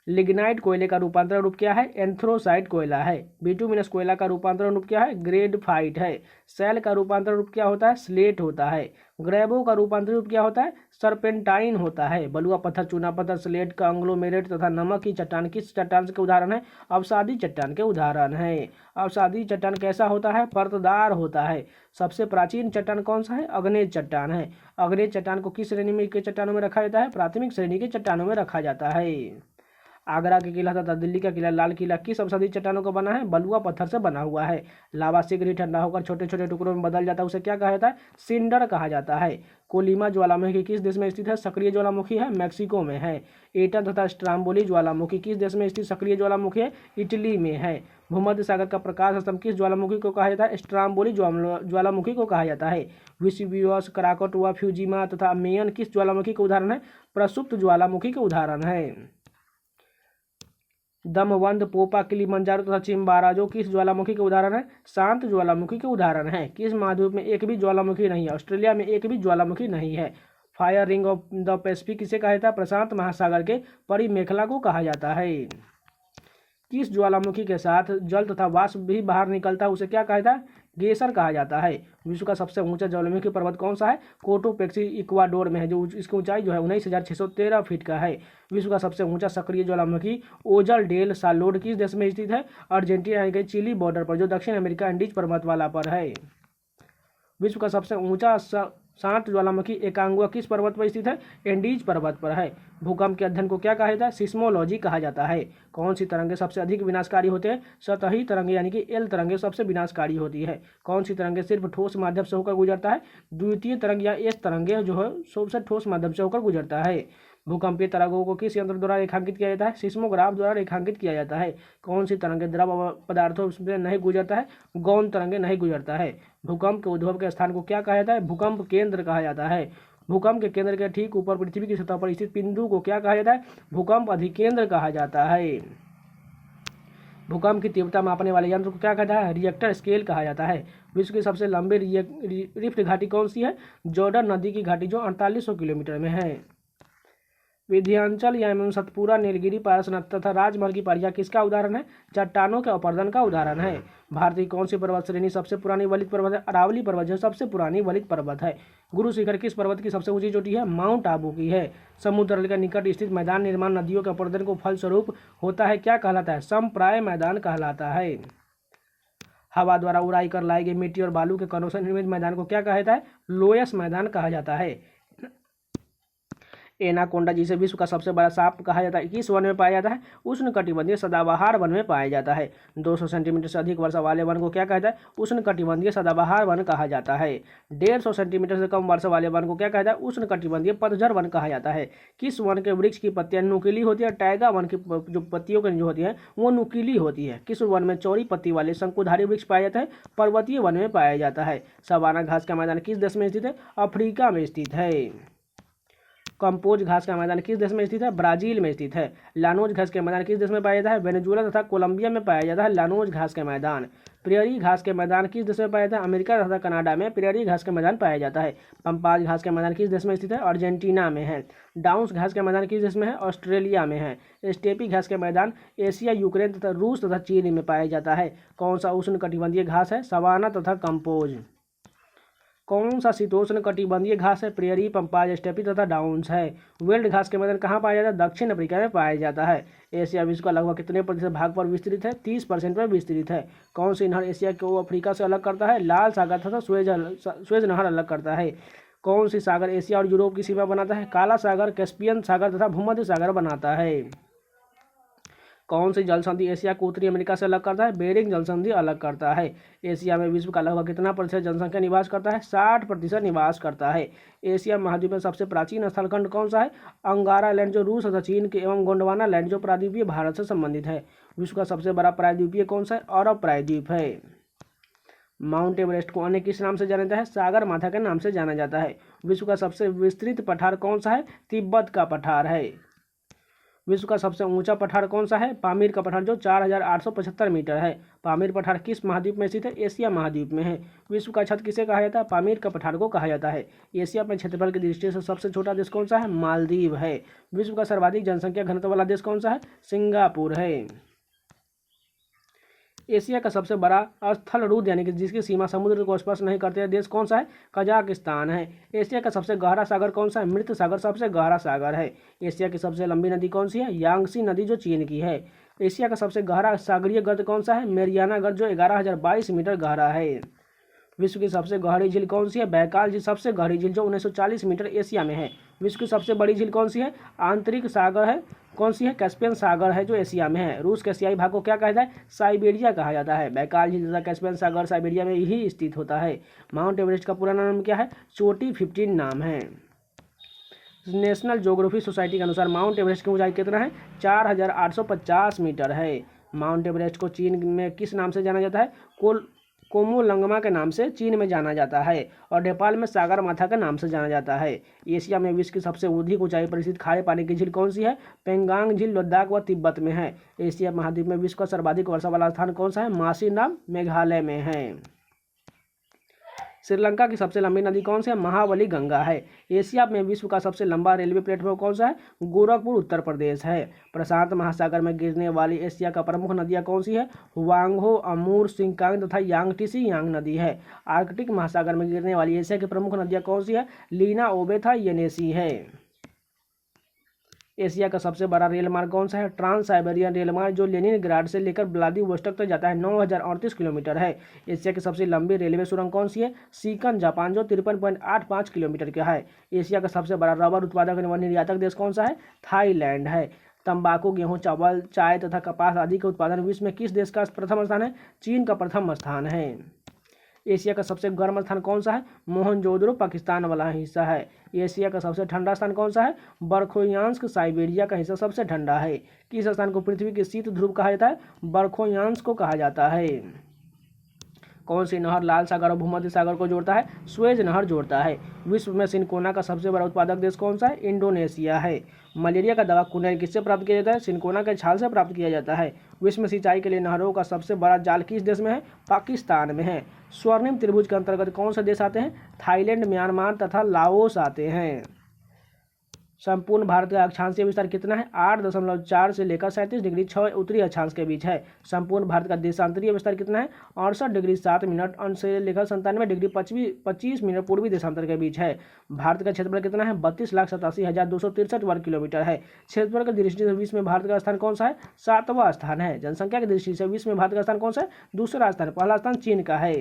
लिग्नाइट कोयले का रूपांतरण रूप क्या है? एंथ्रोसाइट कोयला है। बिटुमिनस कोयला का रूपांतरण रूप क्या है? ग्रेफाइट है। सेल का रूपांतरण रूप क्या होता है? स्लेट होता है। ग्रेवो का रूपांतरण रूप क्या होता है? सर्पेंटाइन होता है। बलुआ पत्थर, चूना पत्थर, स्लेट, कांग्लोमेरेट तथा नमक की चट्टान किस चट्टान के उदाहरण है? अवसादी चट्टान के उदाहरण है। अवसादी चट्टान कैसा होता है? परतदार होता है। सबसे प्राचीन चट्टान कौन सा है? अग्नेय चट्टान है। अग्नेय चट्टान को किस श्रेणी में के चट्टानों में रखा जाता है? प्राथमिक श्रेणी के चट्टानों में रखा जाता है। आगरा का किला तथा दिल्ली का किला, लाल किला किस अवसादी चट्टानों का बना है? बलुआ पत्थर से बना हुआ है। लावा शीघ्र ही ठंडा होकर छोटे छोटे टुकड़ों में बदल जाता है, उसे क्या कहा जाता है? सिंडर कहा जाता है। कोलिमा ज्वालामुखी किस देश में स्थित है? सक्रिय ज्वालामुखी है, मैक्सिको में है। एटन तथा स्ट्राम्बोली ज्वालामुखी किस देश में स्थित सक्रिय ज्वालामुखी है? इटली में है। भूमध्य सागर का प्रकाश स्तंभ किस ज्वालामुखी को कहा जाता है? स्ट्राम्बोली ज्वालामुखी को कहा जाता है। विसिबियस, कराकटुआ, फ्यूजिमा तथा मेयन किस ज्वालामुखी का उदाहरण है? प्रसुप्त ज्वालामुखी के उदाहरण है। दमवंत, पोपा, किलिमंजारो तथा चिम्बाराजो किस ज्वालामुखी के उदाहरण है? शांत ज्वालामुखी के उदाहरण है। किस महाद्वीप में एक भी ज्वालामुखी नहीं है? ऑस्ट्रेलिया में एक भी ज्वालामुखी नहीं है। Fire ring of the Pacific किसे कहा जाता है? प्रशांत महासागर के परिमेखला को कहा जाता है। किस ज्वालामुखी के साथ जल तथा वाष्प भी बाहर निकलता है, उसे क्या कहा जाता है? गेसर कहा जाता है। विश्व का सबसे ऊंचा ज्वालामुखी पर्वत कौन सा है? कोटोपेक्सी इक्वाडोर में है, जो इसकी ऊंचाई जो है 19,613 फीट का है। विश्व का सबसे ऊंचा सक्रिय ज्वालामुखी ओजल डेल सालोड किस देश में स्थित है? अर्जेंटीना के चिली बॉर्डर पर, जो दक्षिण अमेरिका एंडीज पर्वतमाला पर है। विश्व का सबसे ऊंचा शांत ज्वालामुखी एकांगुआ किस पर्वत पर स्थित है? एंडीज पर्वत पर है। भूकंप के अध्ययन को क्या कहा जाता है? सिस्मोलॉजी कहा जाता है। कौन सी तरंगे सबसे अधिक विनाशकारी होते हैं? सतही तरंगे यानी कि एल तरंगे सबसे विनाशकारी होती है। कौन सी तरंगे सिर्फ ठोस माध्यम से होकर गुजरता है? द्वितीय तरंग या एस तरंगे जो है सबसे ठोस माध्यम से होकर गुजरता है। भूकंपीय तरंगों को किस यंत्र द्वारा रेखांकित किया जाता है? सिस्मोग्राफ द्वारा रेखांकित किया जाता है। कौन सी तरंगे द्रव पदार्थों से नहीं गुजरता है? गौण तरंगे नहीं गुजरता है। भूकंप के उद्भव के स्थान को क्या कहा जाता है? भूकंप केंद्र कहा जाता है। भूकंप के केंद्र के ठीक ऊपर पृथ्वी की सतह पर स्थित बिंदु को क्या कहा जाता है? भूकंप अधिकेंद्र कहा जाता है। भूकंप की तीव्रता मापने वाले यंत्र को क्या कहता है? रिएक्टर स्केल कहा जाता है। विश्व की सबसे लंबी रिफ्ट घाटी कौन सी है? जॉर्डन नदी की घाटी, जो 4800 किलोमीटर में है। विंध्याचल एवं सतपुरा, नीलगिरी, पारसनाथ तथा राजमहल की पहाड़ियाँ किसका उदाहरण है? चट्टानों के अपर्दन का उदाहरण है। भारत की कौन सी पर्वत श्रेणी सबसे पुरानी वलित पर्वत है? अरावली पर्वत जो सबसे पुरानी वलित पर्वत है। गुरु शिखर किस पर्वत की सबसे ऊंची चोटी है? माउंट आबू की है। समुद्र तल के निकट स्थित मैदान निर्माण नदियों के अपर्दन को फलस्वरूप होता है, क्या कहलाता है? समप्राय मैदान कहलाता है। हवा द्वारा उड़ाई कर लाई गई मिट्टी और बालू के कणों से निर्मित मैदान को क्या कहा जाता है? लोयस मैदान कहा जाता है। एनाकोंडा, जिसे विश्व का सबसे बड़ा सांप कहा जाता है, किस वन में पाया जाता है? उष्णकटिबंधीय सदाबहार वन में पाया जाता है। 200 सेंटीमीटर से अधिक वर्षा वाले वन को क्या कहता है? उष्णकटिबंधीय सदाबहार वन कहा जाता है। 150 सेंटीमीटर से कम वर्षा वाले वन को क्या कहता है? उष्णकटिबंधीय पतझड़ वन कहा जाता है। किस वन के वृक्ष की पत्तियां नुकीली होती है? टैगा वन की जो पत्तियों की जो होती है वो नुकीली होती है। किस वन में चौड़ी पत्ती वाले शंकुधारी वृक्ष पाया जाता है? पर्वतीय वन में पाया जाता है। सवाना घास का मैदान किस देश में स्थित है? अफ्रीका में स्थित है। कंपोज घास का मैदान किस देश में स्थित है? ब्राजील में स्थित है। लानोज घास के मैदान किस देश में पाया जाता है? वेनेजुएला तथा कोलंबिया में पाया जाता है लानोज घास के मैदान। प्रेयरी घास के मैदान किस देश में पाया जाता है? अमेरिका तथा कनाडा में प्रेयरी घास के मैदान पाया जाता है। पंपाज घास के मैदान किस देश में स्थित है? अर्जेंटीना में है। डाउन्स घास के मैदान किस देश में है? ऑस्ट्रेलिया में है। स्टेपी घास के मैदान एशिया, यूक्रेन तथा रूस तथा चीन में पाया जाता है। कौन सा उष्णकटिबंधीय घास है? सवाना तथा कंपोज। कौन सा शीतोष्ण कटिबंधीय घास है? प्रेयरी, पंपाज, स्टेपी तथा डाउन्स है। वेल्ड घास के मैदान कहाँ पाया जाता है? दक्षिण अफ्रीका में पाया जाता है। एशिया विश्व का लगभग कितने प्रतिशत भाग पर विस्तृत है? 30% पर विस्तृत है। कौन सी नहर एशिया को अफ्रीका से अलग करता है? लाल सागर तथा स्वेज नहर अलग करता है। कौन सी सागर एशिया और यूरोप की सीमा बनाता है? काला सागर, कैस्पियन सागर तथा भूमध्य सागर बनाता है। कौन सी जलसंधि एशिया को उत्तरी अमेरिका से अलग करता है? बेरिंग जलसंधि अलग करता है। एशिया में विश्व का लगभग कितना प्रतिशत जनसंख्या निवास करता है? 60% निवास करता है। एशिया महाद्वीप में सबसे प्राचीन स्थलखंड कौन सा है? अंगारा लैंड, जो रूस तथा चीन के, एवं गोंडवाना लैंड, जो प्रायद्वीपीय भारत से संबंधित है। विश्व का सबसे बड़ा प्रायद्वीपीय कौन सा है? अरब प्रायद्वीप है। माउंट एवरेस्ट को अन्य किस नाम से जाना जाता है? सागर माथा के नाम से जाना जाता है। विश्व का सबसे विस्तृत पठार कौन सा है? तिब्बत का पठार है। विश्व का सबसे ऊंचा पठार कौन सा है? पामीर का पठार, जो 4,875 मीटर है। पामीर पठार किस महाद्वीप में स्थित है? एशिया महाद्वीप में है। विश्व का छत किसे कहा जाता है? पामीर का पठार को कहा जाता है। एशिया में क्षेत्रफल की दृष्टि से सबसे छोटा देश कौन सा है? मालदीव है। विश्व का सर्वाधिक जनसंख्या घनत्व वाला देश कौन सा है? सिंगापुर है। एशिया का सबसे बड़ा स्थल रुद्ध यानी कि जिसकी सीमा समुद्र को स्पर्श नहीं करते देश कौन सा है? कजाकिस्तान है। एशिया का सबसे गहरा सागर कौन सा है? मृत सागर सबसे गहरा सागर है। एशिया की सबसे लंबी नदी कौन सी है? यांगसी नदी, जो चीन की है। एशिया का सबसे गहरा सागरीय गर्त कौन सा है? मेरियाना गर्त, जो 11,022 मीटर गहरा है। विश्व की सबसे गहरी झील कौन सी है? बैकाल झील सबसे गहरी झील, जो 1940 मीटर एशिया में है। विश्व की सबसे बड़ी झील कौन सी है? आंतरिक सागर है। कौन सी है? कैस्पियन सागर है, जो एशिया में है। रूस के एशियाई भाग को क्या कहा जाता है? साइबेरिया कहा जाता है। बैकाल झील तथा कैस्पियन सागर साइबेरिया में ही स्थित होता है। माउंट एवरेस्ट का पूरा नाम क्या है? चोटी 15 नाम है। नेशनल ज्योग्राफी सोसाइटी के अनुसार माउंट एवरेस्ट की ऊंचाई कितना है? 4,850 मीटर है। माउंट एवरेस्ट को चीन में किस नाम से जाना जाता है? कोमोलंगमा के नाम से चीन में जाना जाता है। और नेपाल में सागर माथा के नाम से जाना जाता है। एशिया में विश्व की सबसे अधिक ऊंचाई पर स्थित खारे पानी की झील कौन सी है? पेंगांग झील लद्दाख व तिब्बत में है। एशिया महाद्वीप में विश्व का सर्वाधिक वर्षा वाला स्थान कौन सा है? मासी नाम, मेघालय में है। श्रीलंका की सबसे लंबी नदी कौन सी है? महाबली गंगा है। एशिया में विश्व का सबसे लंबा रेलवे प्लेटफॉर्म कौन सा है? गोरखपुर, उत्तर प्रदेश है। प्रशांत महासागर में गिरने वाली एशिया का प्रमुख नदियां कौन सी है? हुआंगहो, अमूर, सिंकांग तथा यांगटीसी यांग नदी है। आर्कटिक महासागर में गिरने वाली एशिया की प्रमुख नदियां कौन सी है? लीना, ओबे तथा येनेसी है। एशिया का सबसे बड़ा रेल मार्ग कौन सा है? ट्रांस साइबेरियन रेल मार्ग, जो लेनिनग्राड से लेकर व्लादिवोस्टोक तक जाता है, 9,038 किलोमीटर है। एशिया की सबसे लंबी रेलवे सुरंग कौन सी है? सीकन, जापान, जो 53.85 किलोमीटर का है। एशिया का सबसे बड़ा रबर उत्पादक व निर्यातक देश कौन सा है? थाईलैंड है। तंबाकू, गेहूं, चावल, चाय तथा कपास आदि के उत्पादन विश्व में किस देश का प्रथम स्थान है? चीन का प्रथम स्थान है। एशिया का सबसे गर्म स्थान कौन सा है? मोहनजोदड़ो, पाकिस्तान वाला हिस्सा है। एशिया का सबसे ठंडा स्थान कौन सा है? बर्खोयांस्क, साइबेरिया का हिस्सा सबसे ठंडा है। किस स्थान को पृथ्वी के शीत ध्रुव कहा जाता है? बर्खोयांस्क को कहा जाता है। कौन सी नहर लाल सागर और भूमध्य सागर को जोड़ता है? स्वेज नहर जोड़ता है। विश्व में सिनकोना का सबसे बड़ा उत्पादक देश कौन सा है? इंडोनेशिया है। मलेरिया का दवा कुनैल किससे प्राप्त किया जाता है? सिनकोना के छाल से प्राप्त किया जाता है। विश्व में सिंचाई के लिए नहरों का सबसे बड़ा जाल किस देश में है? पाकिस्तान में है। स्वर्णिम त्रिभुज के अंतर्गत कौन से देश आते हैं? थाईलैंड, म्यांमार तथा लाओस आते हैं। संपूर्ण भारत का अक्षांशीय विस्तार कितना है? 8.4 से लेकर 37.6 उत्तरी अक्षांश के बीच है। संपूर्ण भारत का देशांतरीय विस्तार कितना है? 68.7 अंश से लेकर 97.25 पूर्वी देशांतर के बीच है। भारत का क्षेत्रफल कितना है? 32,87,263 वर्ग किलोमीटर है। क्षेत्रफल की दृष्टि से विश्व में भारत का स्थान कौन सा है? 7वां स्थान है। जनसंख्या की दृष्टि से विश्व में भारत का स्थान कौन सा है? दूसरा स्थान। पहला स्थान चीन का है।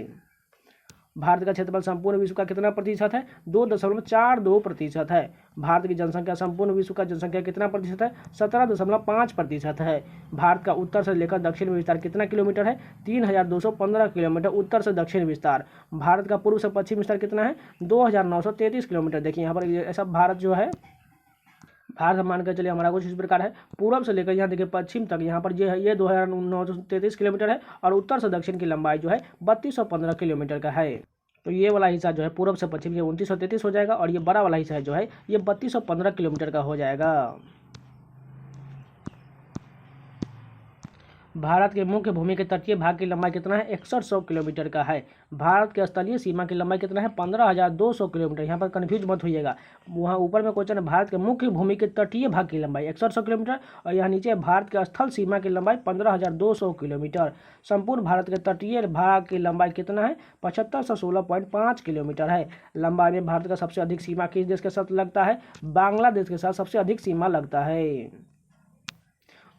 भारत का क्षेत्रफल संपूर्ण विश्व का कितना प्रतिशत है? 2.42% है। भारत की जनसंख्या संपूर्ण विश्व का जनसंख्या कितना प्रतिशत है? 17.5% है। भारत का उत्तर से लेकर दक्षिण में विस्तार कितना किलोमीटर है? 3,215 किलोमीटर उत्तर से दक्षिण विस्तार। भारत का पूर्व से पश्चिम विस्तार कितना है? 2,933 किलोमीटर। देखिए यहाँ पर ऐसा भारत जो है, भारत मान कर चलिए हमारा कुछ इस प्रकार है। पूर्व से लेकर यहाँ देखिए पश्चिम तक यहाँ पर ये 2,933 किलोमीटर है और उत्तर से दक्षिण की लंबाई जो है 3,215 किलोमीटर का है। तो ये वाला हिस्सा जो है पूर्व से पश्चिम ये 2,933 हो जाएगा और ये बड़ा वाला हिस्सा जो है ये 3,215 किलोमीटर का हो जाएगा। भारत के मुख्य भूमि के तटीय भाग की लंबाई कितना है? 6100 किलोमीटर का है। भारत के स्थलीय सीमा की लंबाई कितना है? 15,200 किलोमीटर। यहाँ पर कन्फ्यूज मत होइएगा, वहाँ ऊपर में क्वेश्चन है भारत के मुख्य भूमि के तटीय भाग की लंबाई 6100 किलोमीटर और यहाँ नीचे भारत के स्थल सीमा की लंबाई 15,200 किलोमीटर। संपूर्ण भारत के तटीय भाग की लंबाई कितना है? 7516.5 किलोमीटर है। लंबाई में भारत का सबसे अधिक सीमा किस देश के साथ लगता है? बांग्लादेश के साथ सबसे अधिक सीमा लगता है।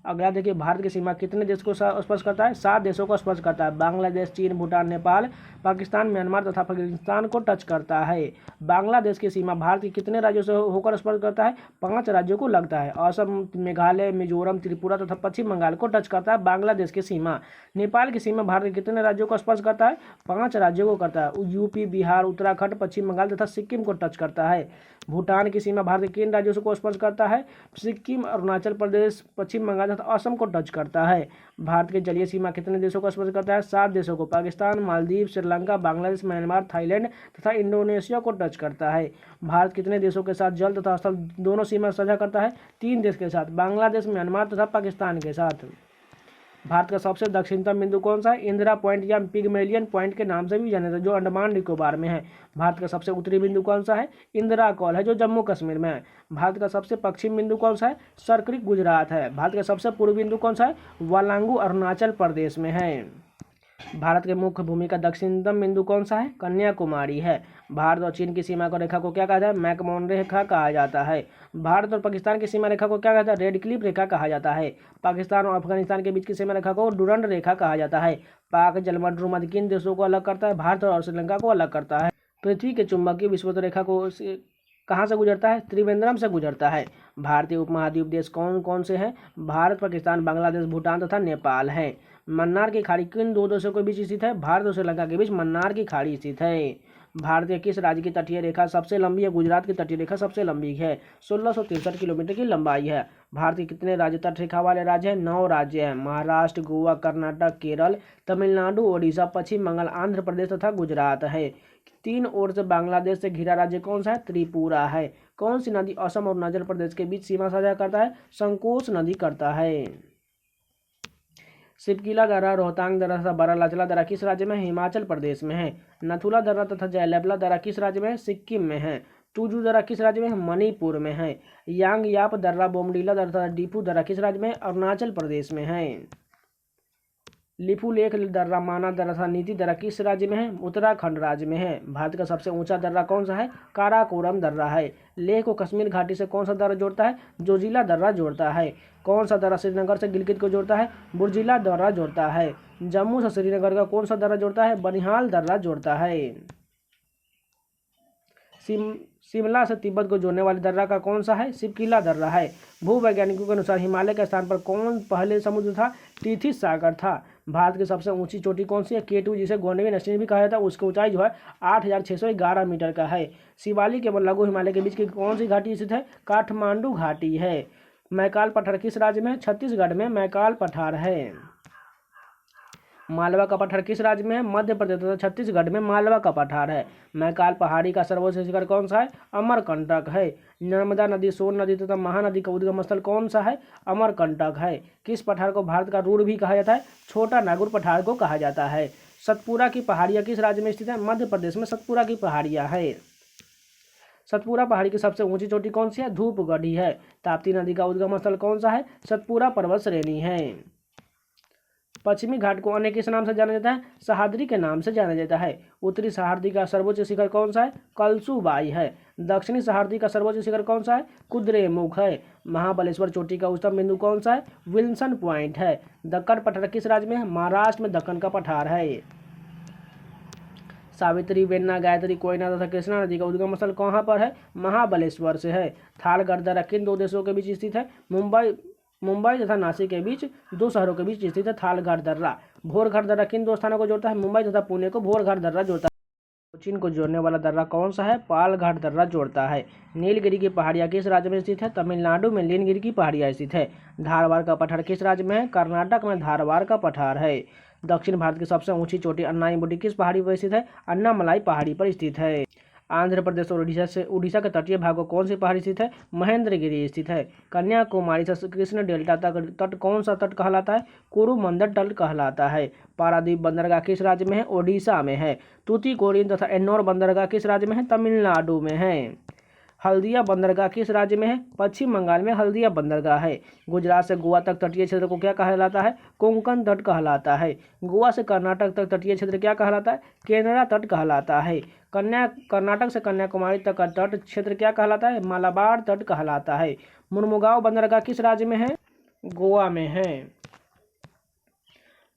अगला देखिए, भारत की सीमा कितने देश को स्पर्श करता है? 7 देशों को स्पर्श करता है। बांग्लादेश, चीन, भूटान, नेपाल, पाकिस्तान, म्यांमार तथा पाकिस्तान को टच करता है। बांग्लादेश की सीमा भारत के कितने राज्यों से होकर स्पर्श करता है? 5 राज्यों को लगता है। असम, मेघालय, मिजोरम, त्रिपुरा तथा पश्चिम बंगाल को टच करता है बांग्लादेश की सीमा। नेपाल की सीमा भारत के कितने राज्यों को स्पर्श करता है? 5 राज्यों को करता है। यूपी, बिहार, उत्तराखंड, पश्चिम बंगाल तथा सिक्किम को टच करता है। भूटान की सीमा भारत के किन राज्यों को स्पर्श करता है? सिक्किम, अरुणाचल प्रदेश, पश्चिम बंगाल तथा असम को टच करता है। भारत की जलीय सीमा कितने देशों को स्पर्श करता है? 7 देशों को। पाकिस्तान, मालदीव, श्रीलंका, बांग्लादेश, म्यांमार, थाईलैंड तथा इंडोनेशिया को टच करता है। भारत कितने देशों के साथ जल तथा स्थल दोनों सीमा साझा करता है? 3 देश के साथ, बांग्लादेश, म्यांमार तथा पाकिस्तान के साथ। भारत का सबसे दक्षिणतम बिंदु कौन सा है? इंदिरा पॉइंट या पिगमेलियन पॉइंट के नाम से भी जाना जाता है, जो अंडमान निकोबार में है। भारत का सबसे उत्तरी बिंदु कौन सा है? इंदिरा कॉल है, जो जम्मू कश्मीर में है। भारत का सबसे पश्चिम बिंदु कौन सा है? सरक्रिक गुजरात है। भारत का सबसे पूर्वी बिंदु कौन सा है? वालांगू अरुणाचल प्रदेश में है। भारत के मुख्य भूमि का दक्षिणतम बिंदु कौन सा है? कन्याकुमारी है। भारत और चीन की सीमा को रेखा को क्या कहा जाता है? मैकमोहन रेखा कहा जाता है। भारत और पाकिस्तान की सीमा रेखा को क्या कहता है? रेड क्लिफ रेखा कहा जाता है। पाकिस्तान और अफगानिस्तान के बीच की सीमा रेखा को डुरंड रेखा कहा जाता है। पाक जलमंडल किन देशों को अलग करता है? भारत और श्रीलंका को अलग करता है। पृथ्वी के चुंबकीय विषुवत रेखा को कहाँ से गुजरता है? त्रिवेंद्रम से गुजरता है। भारतीय उपमहाद्वीप देश कौन कौन से हैं? भारत, पाकिस्तान, बांग्लादेश, भूटान तथा नेपाल है। मन्नार की खाड़ी किन दो देशों के बीच स्थित है? भारत और श्रीलंका के बीच मन्नार की खाड़ी स्थित है। भारत के किस राज्य की तटीय रेखा सबसे लंबी है? गुजरात की तटीय रेखा सबसे लंबी है, 1663 किलोमीटर की लंबाई है। भारत के कितने राज्य तट रेखा वाले राज्य हैं? 9 राज्य हैं। महाराष्ट्र, गोवा, कर्नाटक, केरल, तमिलनाडु, ओडिशा, पश्चिम बंगाल, आंध्र प्रदेश तथा गुजरात है। 3 ओर से बांग्लादेश से घिरा राज्य कौन सा है? त्रिपुरा है। कौन सी नदी असम और अरुणाचल प्रदेश के बीच सीमा साझा करता है? संकोच नदी करता है। सिपकिला दर्रा, रोहतांग दर्रा तथा बारालाचला दर्रा किस राज्य में? हिमाचल प्रदेश में है। नथुला दर्रा तथा जयललिता दर्रा किस राज्य में? सिक्किम में है। टूजू दर्रा किस राज्य में? मणिपुर में है। यांग याप दर्रा, बोमडीला दर्रा तथा डीपू दर्रा किस राज्य में? अरुणाचल प्रदेश में है। लिपू लेख दर्रा, माना दर्रा तथा नीति दर्रा किस राज्य में है? उत्तराखंड राज्य में है। भारत का सबसे ऊंचा दर्रा कौन सा है? काराकोरम दर्रा है। लेह को कश्मीर घाटी से कौन सा दर्रा जोड़ता है? जोजिला दर्रा जोड़ता है। कौन सा दर्रा श्रीनगर से गिलगित को जोड़ता है? बुर्जिला दर्रा जोड़ता है। जम्मू से श्रीनगर का कौन सा दर्रा जोड़ता है? बनिहाल दर्रा जोड़ता है। शिमला से तिब्बत को जोड़ने वाले दर्रा का कौन सा है? सिपकिला दर्रा है। भूवैज्ञानिकों के अनुसार हिमालय के स्थान पर कौन पहले समुद्र था? टिथिस सागर था। भारत की सबसे ऊंची चोटी कौन सी है? केटू, जिसे गोंडवी नस्टीन भी कहा जाता है। उसकी ऊंचाई जो है 8611 मीटर का है। शिवालिक एवं लघु हिमालय के बीच की कौन सी घाटी स्थित है? काठमांडू घाटी है। मैकाल पठार किस राज्य में है? छत्तीसगढ़ में मैकाल पठार है। मालवा का पठार किस राज्य में है? मध्य प्रदेश तथा छत्तीसगढ़ में मालवा का पठार है। मैकाल पहाड़ी का सर्वोच्च शिखर कौन सा है? अमरकंटक है। नर्मदा नदी, सोन नदी तथा महानदी का उद्गम स्थल कौन सा है? अमरकंटक है। किस पठार को भारत का रूढ़ भी कहा जाता है? छोटा नागुर पठार को कहा जाता है। सतपुरा की पहाड़ियाँ किस राज्य में स्थित है? मध्य प्रदेश में सतपुरा की पहाड़ियाँ है। सतपुरा पहाड़ी की सबसे ऊंची चोटी कौन सी है? धूपगढ़ी है। ताप्ती नदी का उद्गम स्थल कौन सा है? सतपुरा पर्वत श्रेणी है। पश्चिमी घाट को अन्य किस नाम से जाना जाता है? सह्याद्री के नाम से जाना जाता है। उत्तरी सह्याद्री का सर्वोच्च शिखर कौन सा है? कलसूबाई है। दक्षिणी सह्याद्री का सर्वोच्च शिखर कौन सा है? कुद्रेमुख है। महाबलेश्वर चोटी का उच्चतम बिंदु कौन सा है? विल्सन पॉइंट है। दक्कन पठार किस राज्य में है? महाराष्ट्र में दक्कन का पठार है। सावित्री, वेन्ना, गायत्री, कोयना तथा कृष्णा नदी का उद्गम स्थल कहाँ पर है? महाबलेश्वर से है। थालगढ़ दर्रा किन 2 देशों के बीच स्थित है? मुंबई तथा नासिक के बीच 2 शहरों के बीच स्थित है थालगढ़ दर्रा। भोरघर दर्रा किन 2 स्थानों को जोड़ता है? मुंबई तथा पुणे को भोरघर दर्रा जोड़ता है। कोचीन को जोड़ने वाला दर्रा कौन सा है? पालघाट दर्रा जोड़ता है। नीलगिरी की पहाड़ियाँ किस राज्य में स्थित है? तमिलनाडु में नीलगिरी की पहाड़ियाँ स्थित है। धारवाड़ का पठार किस राज्य में है? कर्नाटक में धारवाड़ का पठार है। दक्षिण भारत की सबसे ऊंची चोटी अन्नाईमुडी किस पहाड़ी पर स्थित है? अन्नामलाई पहाड़ी पर स्थित है। आंध्र प्रदेश और उड़ीसा के तटीय भाग को कौन सी पहाड़ी स्थित है? महेंद्रगिरी स्थित है। कन्याकुमारी से कृष्ण डेल्टा तक तट कौन सा तट कहलाता है? कोरोमंडल तट कहलाता है। पारादीप बंदरगाह किस राज्य में है? ओडिशा में है। तूतीकोरिन तथा एन्नोर बंदरगाह किस राज्य में है? तमिलनाडु में है। हल्दिया बंदरगाह किस राज्य में है? पश्चिम बंगाल में हल्दिया बंदरगाह है। गुजरात से गोवा तक तटीय क्षेत्र को क्या कहलाता है? कोंकण तट कहलाता है। गोवा से कर्नाटक तक तटीय क्षेत्र क्या कहलाता है? केनरा तट कहलाता है। कर्नाटक से कन्याकुमारी तक का तट क्षेत्र क्या कहलाता है? मालाबार तट कहलाता है। मुर्मुगांव बंदरगाह किस राज्य में है? गोवा में है।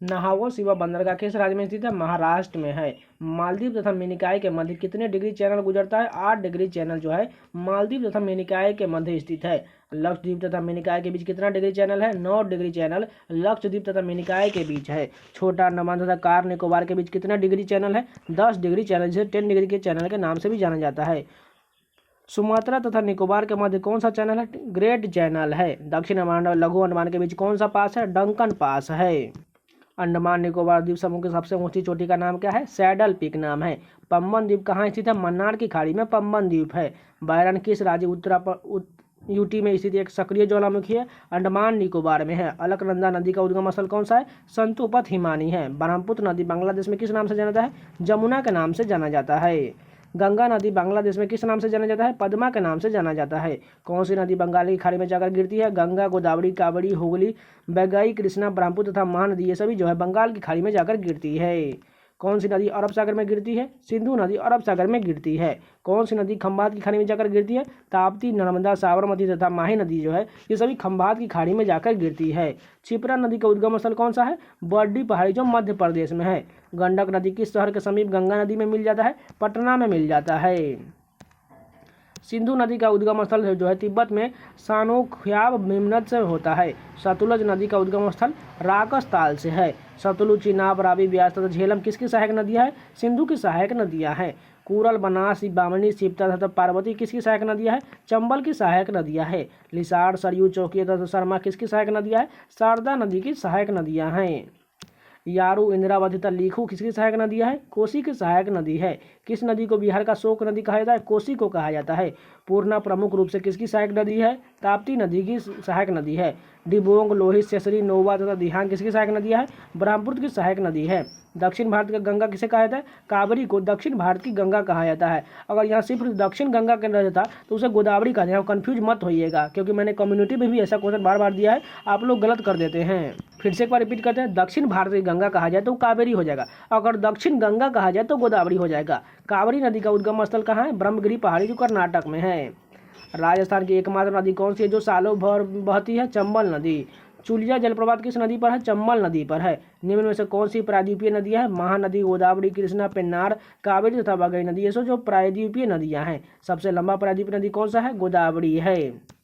नहावो शिवा बंदरगाह किस राज्य में स्थित है? महाराष्ट्र में है। मालदीव तथा मिनिकॉय के मध्य कितने डिग्री चैनल गुजरता है? 8 डिग्री चैनल जो है मालदीव तथा मिनिकॉय के मध्य स्थित है। लक्षद्वीप तथा मिनिकॉय के बीच कितना डिग्री चैनल है? 9 डिग्री चैनल लक्षद्वीप तथा मिनिकॉय के बीच है। छोटा अंडमान तथा कार निकोबार के बीच कितना डिग्री चैनल है? 10 डिग्री चैनल, जिसे 10 डिग्री के चैनल के नाम से भी जाना जाता है। सुमात्रा तथा निकोबार के मध्य कौन सा चैनल है? ग्रेट चैनल है। दक्षिण अंडमान और लघु अंडमान के बीच कौन सा पास है? डंकन पास है। अंडमान निकोबार द्वीप समूह की सबसे ऊंची चोटी का नाम क्या है? सैडल पीक नाम है। पम्बन द्वीप कहाँ स्थित है? मन्नार की खाड़ी में पम्बन द्वीप है। बैरन किस राज्य यूटी में स्थित एक सक्रिय ज्वालामुखी है? अंडमान निकोबार में है। अलकनंदा नदी का उद्गम स्थल कौन सा है? संतोपथ हिमानी है। ब्रह्मपुत्र नदी बांग्लादेश में किस नाम से जाना जाता है? जमुना के नाम से जाना जाता है। गंगा नदी बांग्लादेश में किस नाम से जाना जाता है? पद्मा के नाम से जाना जाता है। कौन सी नदी बंगाल की खाड़ी में जाकर गिरती है? गंगा, गोदावरी, कावेरी, हुगली, बैगाई, कृष्णा, ब्रह्मपुत्र तथा महानदी, ये सभी जो है बंगाल की खाड़ी में जाकर गिरती है। कौन सी नदी अरब सागर में गिरती है? सिंधु नदी अरब सागर में गिरती है। कौन सी नदी खंभात की खाड़ी में जाकर गिरती है? ताप्ती, नर्मदा, साबरमती तथा माही नदी जो है ये सभी खंभात की खाड़ी में जाकर गिरती है। क्षिप्रा नदी का उद्गम स्थल कौन सा है? बर्डी पहाड़ी जो मध्य प्रदेश में है। गंडक नदी किस शहर के समीप गंगा नदी में मिल जाता है? पटना में मिल जाता है। सिंधु नदी का उद्गम स्थल जो है तिब्बत में सानोख्याब मेमनद से होता है। सतलुज नदी का उद्गम स्थल राकसताल से है। सतलुज, चिनाब, रावी, ब्यास तथा झेलम किसकी सहायक नदियाँ हैं? सिंधु की सहायक नदियाँ हैं। कूरल, बनास, बामनी, सिप्ता तथा पार्वती किसकी सहायक नदियाँ हैं? चंबल की सहायक नदियाँ हैं। लिसाड़, सरयू, चौकी तथा शर्मा किसकी सहायक नदियाँ हैं? शारदा नदी की सहायक नदियाँ हैं। यारू, इंद्रावती तथा लीखू किसकी सहायक नदियाँ है? कोसी की सहायक नदी है। किस नदी को बिहार का शोक नदी कहा जाता है? कोसी को कहा जाता है। पूर्णा प्रमुख रूप से किसकी सहायक नदी है? ताप्ती नदी की सहायक नदी है। डिबोंग, लोहित, सेसरी, नोवा तथा दिहांग किसकी सहायक नदियाँ है? ब्रह्मपुत्र की सहायक नदी है। दक्षिण भारत का गंगा किसे कहा जाता है? कावेरी को दक्षिण भारत की गंगा कहा जाता है। अगर यहाँ सिर्फ दक्षिण गंगा के रह जाता तो उसे गोदावरी कहा जाए। कन्फ्यूज मत होइएगा, क्योंकि मैंने कम्युनिटी में भी ऐसा क्वेश्चन बार बार दिया है, आप लोग गलत कर देते हैं। फिर से एक बार रिपीट करते हैं। दक्षिण भारत की गंगा कहा जाए तो कावेरी हो जाएगा, अगर दक्षिण गंगा कहा जाए तो गोदावरी हो जाएगा। कावेरी नदी का उद्गम स्थल कहाँ है? ब्रह्मगिरी पहाड़ी जो कर्नाटक में है। राजस्थान की एकमात्र नदी कौन सी है जो सालों भर बहती है? चंबल नदी। चुलिया जलप्रपात किस नदी पर है? चंबल नदी पर है। निम्न में से कौन सी प्रायद्वीपीय नदियां हैं? महानदी, गोदावरी, कृष्णा, पेन्नार, कावेरी तथा बगई नदी, ये सब जो प्रायद्वीपीय नदियां हैं। सबसे लंबा प्रायद्वीपीय नदी कौन सा है? गोदावरी है।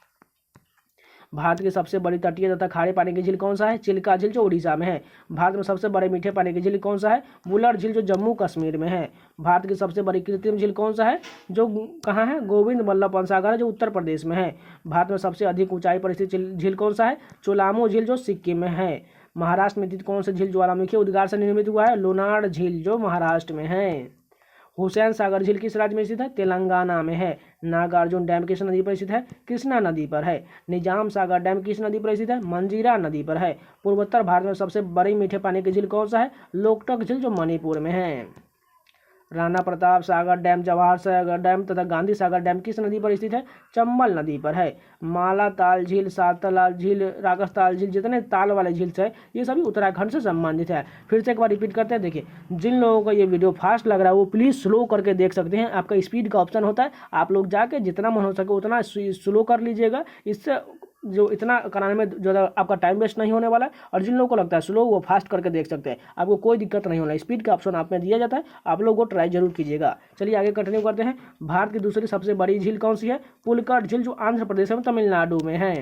भारत की सबसे बड़ी तटीय तथा खारे पानी की झील कौन सा है? चिल्का झील जो उड़ीसा में है। भारत में सबसे बड़े मीठे पानी की झील कौन सा है? बुलर झील जो जम्मू कश्मीर में है। भारत की सबसे बड़ी कृत्रिम झील कौन सा है जो कहाँ है? गोविंद बल्लभ पंत सागर जो उत्तर प्रदेश में है। भारत में सबसे अधिक ऊंचाई पर स्थित झील कौन सा है? चोलामो झील जो सिक्किम में है। महाराष्ट्र में स्थित कौन सा झील ज्वालामुखी उद्गार से निर्मित हुआ है? लोनार झील जो महाराष्ट्र में है। हुसैन सागर झील किस राज्य में स्थित है? तेलंगाना में है। नागार्जुन डैम किस नदी पर स्थित है? कृष्णा नदी पर है। निजाम सागर डैम किस नदी पर स्थित है? मंजीरा नदी पर है। पूर्वोत्तर भारत में सबसे बड़ी मीठे पानी की झील कौन सा है? लोकटक झील जो मणिपुर में है। राणा प्रताप सागर डैम, जवाहर सागर डैम तथा गांधी सागर डैम किस नदी पर स्थित है? चंबल नदी पर है। माला ताल झील, सातलाल झील, राकसताल झील, जितने ताल वाले झील है ये सभी उत्तराखंड से संबंधित है। फिर से एक बार रिपीट करते हैं। देखिए, जिन लोगों को ये वीडियो फास्ट लग रहा है वो प्लीज़ स्लो करके देख सकते हैं। आपका स्पीड का ऑप्शन होता है, आप लोग जाके जितना मन हो सके उतना स्लो कर लीजिएगा। इससे जो इतना कराने में जो आपका टाइम वेस्ट नहीं होने वाला है, और जिन लोगों को लगता है स्लो वो फास्ट करके देख सकते हैं, आपको कोई दिक्कत नहीं होना। स्पीड का ऑप्शन आप में दिया जाता है, आप लोग वो ट्राई जरूर कीजिएगा। चलिए आगे कंटिन्यू करते हैं। भारत की दूसरी सबसे बड़ी झील कौन सी है? पुलकट झील जो आंध्र प्रदेश में तमिलनाडु में है।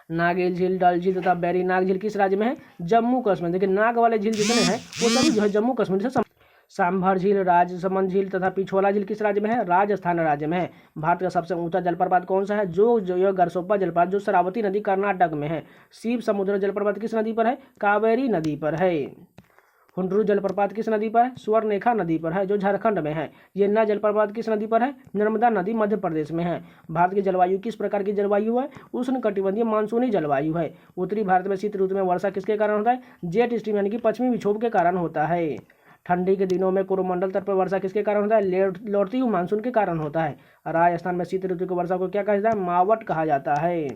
नागेल झील, डल झील तथा बैरीनाग झील किस राज्य में है? जम्मू कश्मीर। देखिए, नाग वाले झील जितने हैं वो सभी जो है जम्मू कश्मीर से। सांभर झील, राजसमंद झील तथा पिछोला झील किस राज्य में है? राजस्थान राज्य में है। भारत का सबसे ऊंचा जलप्रपात कौन सा है? जो गरसोप्पा जलप्रपात जो शरावती नदी कर्नाटक में है। शिव समुद्र जलप्रपात किस नदी पर है? कावेरी नदी पर है। हुंड्रू जलप्रपात किस नदी पर है? स्वर्णरेखा नदी पर है जो झारखंड में है। येन्ना जलप्रपात किस नदी पर है? नर्मदा नदी मध्य प्रदेश में है। भारत की जलवायु किस प्रकार की जलवायु है? उष्णकटिबंधीय मानसूनी जलवायु है। उत्तरी भारत में शीत ऋतु में वर्षा किसके कारण होता है? जेट स्ट्रीम यानी कि पश्चिमी विक्षोभ के कारण होता है। ठंडी के दिनों में कोरोमंडल तट पर वर्षा किसके कारण होता है? लौटती हुई मानसून के कारण होता है। राजस्थान में शीत ऋतु की वर्षा को क्या कहा जाता है? मावट कहा जाता है।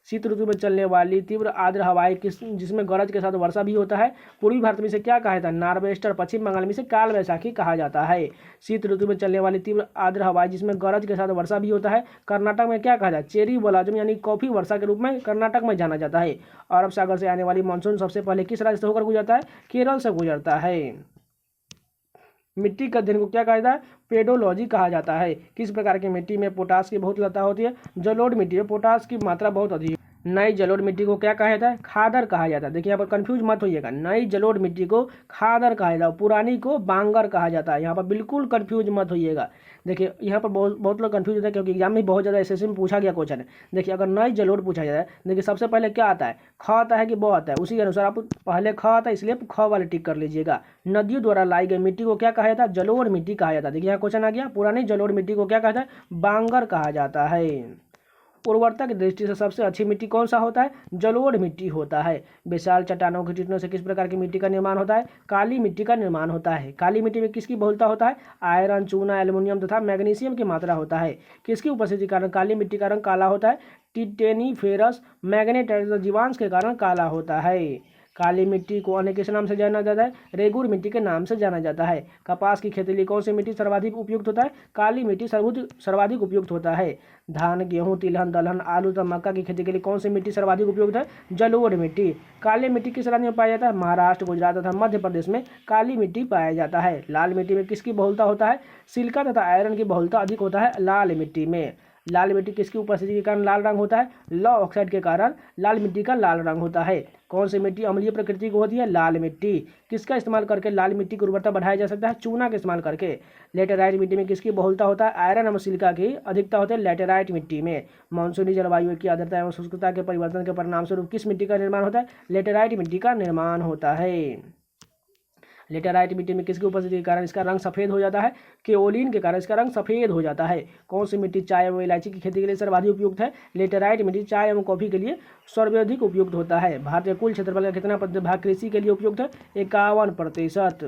शीत ऋतु में चलने वाली तीव्र आर्द्र हवाएं जिसमें गरज के साथ वर्षा भी होता है, पूर्वी भारत में इसे क्या कहा जाता है? नार्वेस्टर। पश्चिम बंगाल में इसे काल वैशाखी कहा जाता है। शीत ऋतु में चलने वाली तीव्र आर्द्र हवाएं जिसमें गरज के साथ वर्षा भी होता है, कर्नाटक में क्या कहा जाता है? चेरी ब्लॉसम यानी कॉफी वर्षा के रूप में कर्नाटक में जाना जाता है। अरब सागर से आने वाली मानसून सबसे पहले किस राज्य से होकर गुजरता है? केरल से गुजरता है। मिट्टी का अध्ययन को क्या कहा जाता है? पेडोलॉजी कहा जाता है। किस प्रकार की मिट्टी में पोटास की बहुत लता होती है? जलोढ़ मिट्टी में पोटास की मात्रा बहुत अधिक है। नई जलोढ़ मिट्टी को क्या कहा जाता है? खादर कहा जाता है। देखिए यहाँ पर कंफ्यूज मत होइएगा, नई जलोढ़ मिट्टी को खादर कहा जाता है, पुरानी को बांगर कहा जाता है। यहाँ पर बिल्कुल कंफ्यूज मत होइएगा। देखिए यहाँ पर बहुत बहुत लोग कंफ्यूज होते हैं, क्योंकि एग्जाम में बहुत ज़्यादा एसएससी में पूछा गया क्वेश्चन है। देखिए अगर नई जलोढ़ पूछा जाता है, देखिए सबसे पहले क्या आता है? ख आता है कि ब आता है? उसी के अनुसार आप पहले ख आता है, इसलिए आप ख वाले टिक कर लीजिएगा। नदियों द्वारा लाई गई मिट्टी को क्या कहा जाता है? जलोढ़ मिट्टी कहा जाता है। देखिए यहाँ क्वेश्चन आ गया, पुरानी जलोढ़ मिट्टी को क्या कहा जाता है? बांगर कहा जाता है। उर्वरता की दृष्टि से सबसे अच्छी मिट्टी कौन सा होता है? जलोढ़ मिट्टी होता है। विशाल चट्टानों के टूटने से किस प्रकार की मिट्टी का निर्माण होता है? काली मिट्टी का निर्माण होता है। काली मिट्टी में किसकी बहुलता होता है? आयरन, चूना, एल्युमिनियम तथा मैग्नीशियम की मात्रा होता है। किसकी उपस्थिति के कारण काली मिट्टी का रंग काला होता है? टिटेनी, फेरस, मैग्नेट, जीवांश के कारण काला होता है। काली मिट्टी को अन्य किस नाम से जाना जाता है? रेगुर मिट्टी के नाम से जाना जाता है। कपास की खेती के लिए कौन सी मिट्टी सर्वाधिक उपयुक्त होता है? काली मिट्टी सर्वाधिक उपयुक्त होता है। धान, गेहूं, तिलहन, दलहन, आलू तथा मक्का की खेती के लिए कौन सी मिट्टी सर्वाधिक उपयुक्त है? जलोढ़ मिट्टी। काली मिट्टी किस राज्य में पाया जाता है? महाराष्ट्र, गुजरात तथा मध्य प्रदेश में काली मिट्टी पाया जाता है। लाल मिट्टी में किसकी बहुलता होता है? सिलिका तथा आयरन की बहुलता अधिक होता है लाल मिट्टी में। लाल मिट्टी किसकी उपस्थिति के कारण लाल रंग होता है? लौह ऑक्साइड के कारण लाल मिट्टी का लाल रंग होता है। कौन सी मिट्टी अम्लीय प्रकृति की होती है? लाल मिट्टी। किसका इस्तेमाल करके लाल मिट्टी की उर्वरता बढ़ाया जा सकता है? चूना का इस्तेमाल करके। लेटेराइट मिट्टी में किसकी बहुलता होता है? आयरन एवं सिलिका की अधिकता होती है लेटेराइट मिट्टी में। मानसूनी जलवायु की आर्द्रता एवं शुष्कता के परिवर्तन के परिणाम स्वरूप किस मिट्टी का निर्माण होता है? लेटेराइट मिट्टी का निर्माण होता है। लेटेराइट मिट्टी में किसकी उपस्थिति के कारण इसका रंग सफ़ेद हो जाता है? केओलिन के कारण इसका रंग सफ़ेद हो जाता है। कौन सी मिट्टी चाय एवं इलायची की खेती के लिए सर्वाधिक उपयुक्त है? लेटेराइट मिट्टी चाय एवं कॉफ़ी के लिए सर्वाधिक उपयुक्त होता है। भारतीय कुल क्षेत्रफल का कितना प्रतिशत कृषि के लिए उपयुक्त है? 51%।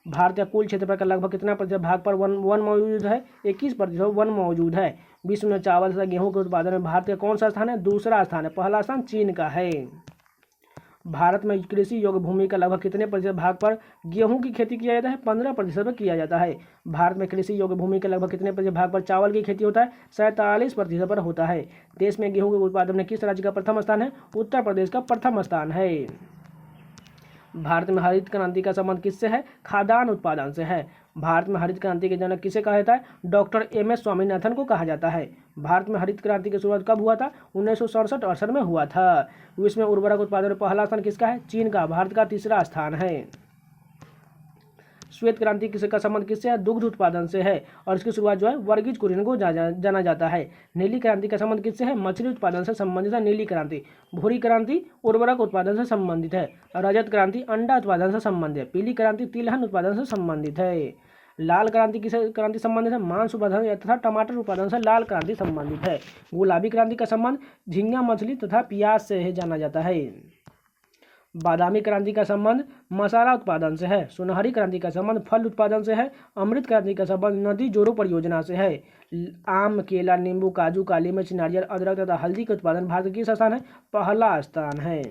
भारतीय कुल क्षेत्रफल का लगभग कितना प्रतिशत भाग पर वन मौजूद है? 21% वन मौजूद है। विश्व में चावल तथा गेहूँ के उत्पादन में भारत का कौन सा स्थान है? दूसरा स्थान है। पहला स्थान चीन का है। भारत में कृषि योग्य भूमि का लगभग कितने प्रतिशत भाग पर गेहूं की खेती किया जाता है? 15% पर किया जाता है। भारत में कृषि योग्य भूमि के लगभग कितने प्रतिशत भाग पर चावल की खेती होता है? 47% पर होता है। देश में गेहूं के उत्पादन में किस राज्य का प्रथम स्थान है? उत्तर प्रदेश का प्रथम स्थान है। भारत में हरित क्रांति का संबंध किससे है? खाद्यान्न उत्पादन से है। भारत में हरित क्रांति के जनक किसे कहा जाता है? Doctor MS. स्वामीनाथन को कहा जाता है। भारत में हरित क्रांति की शुरुआत कब हुआ था? 1967-68 में हुआ था। विश्व में उर्वरक उत्पादन में पहला स्थान किसका है? चीन का। भारत का तीसरा स्थान है। श्वेत क्रांति का संबंध किससे है? दुग्ध उत्पादन से है और इसकी शुरुआत जो है वर्गीज कुरियन को जाना जाता है। नीली क्रांति का संबंध किससे है? मछली उत्पादन से संबंधित है नीली क्रांति। भूरी क्रांति उर्वरक उत्पादन से संबंधित है। रजत क्रांति अंडा उत्पादन से संबंधित है। पीली क्रांति तिलहन उत्पादन से संबंधित है। लाल क्रांति किसे क्रांति संबंधित है? मांस उत्पादन तथा टमाटर उत्पादन से लाल क्रांति संबंधित है। गुलाबी क्रांति का संबंध झींगा मछली तथा प्याज से जाना जाता है। बादामी क्रांति का संबंध मसाला उत्पादन से है। सुनहरी क्रांति का संबंध फल उत्पादन से है। अमृत क्रांति का संबंध नदी जोड़ों परियोजना से है। आम, केला, नींबू, काजू, काली मिर्च, नारियल, अदरक तथा हल्दी के उत्पादन भारत का किस स्थान है? पहला स्थान है।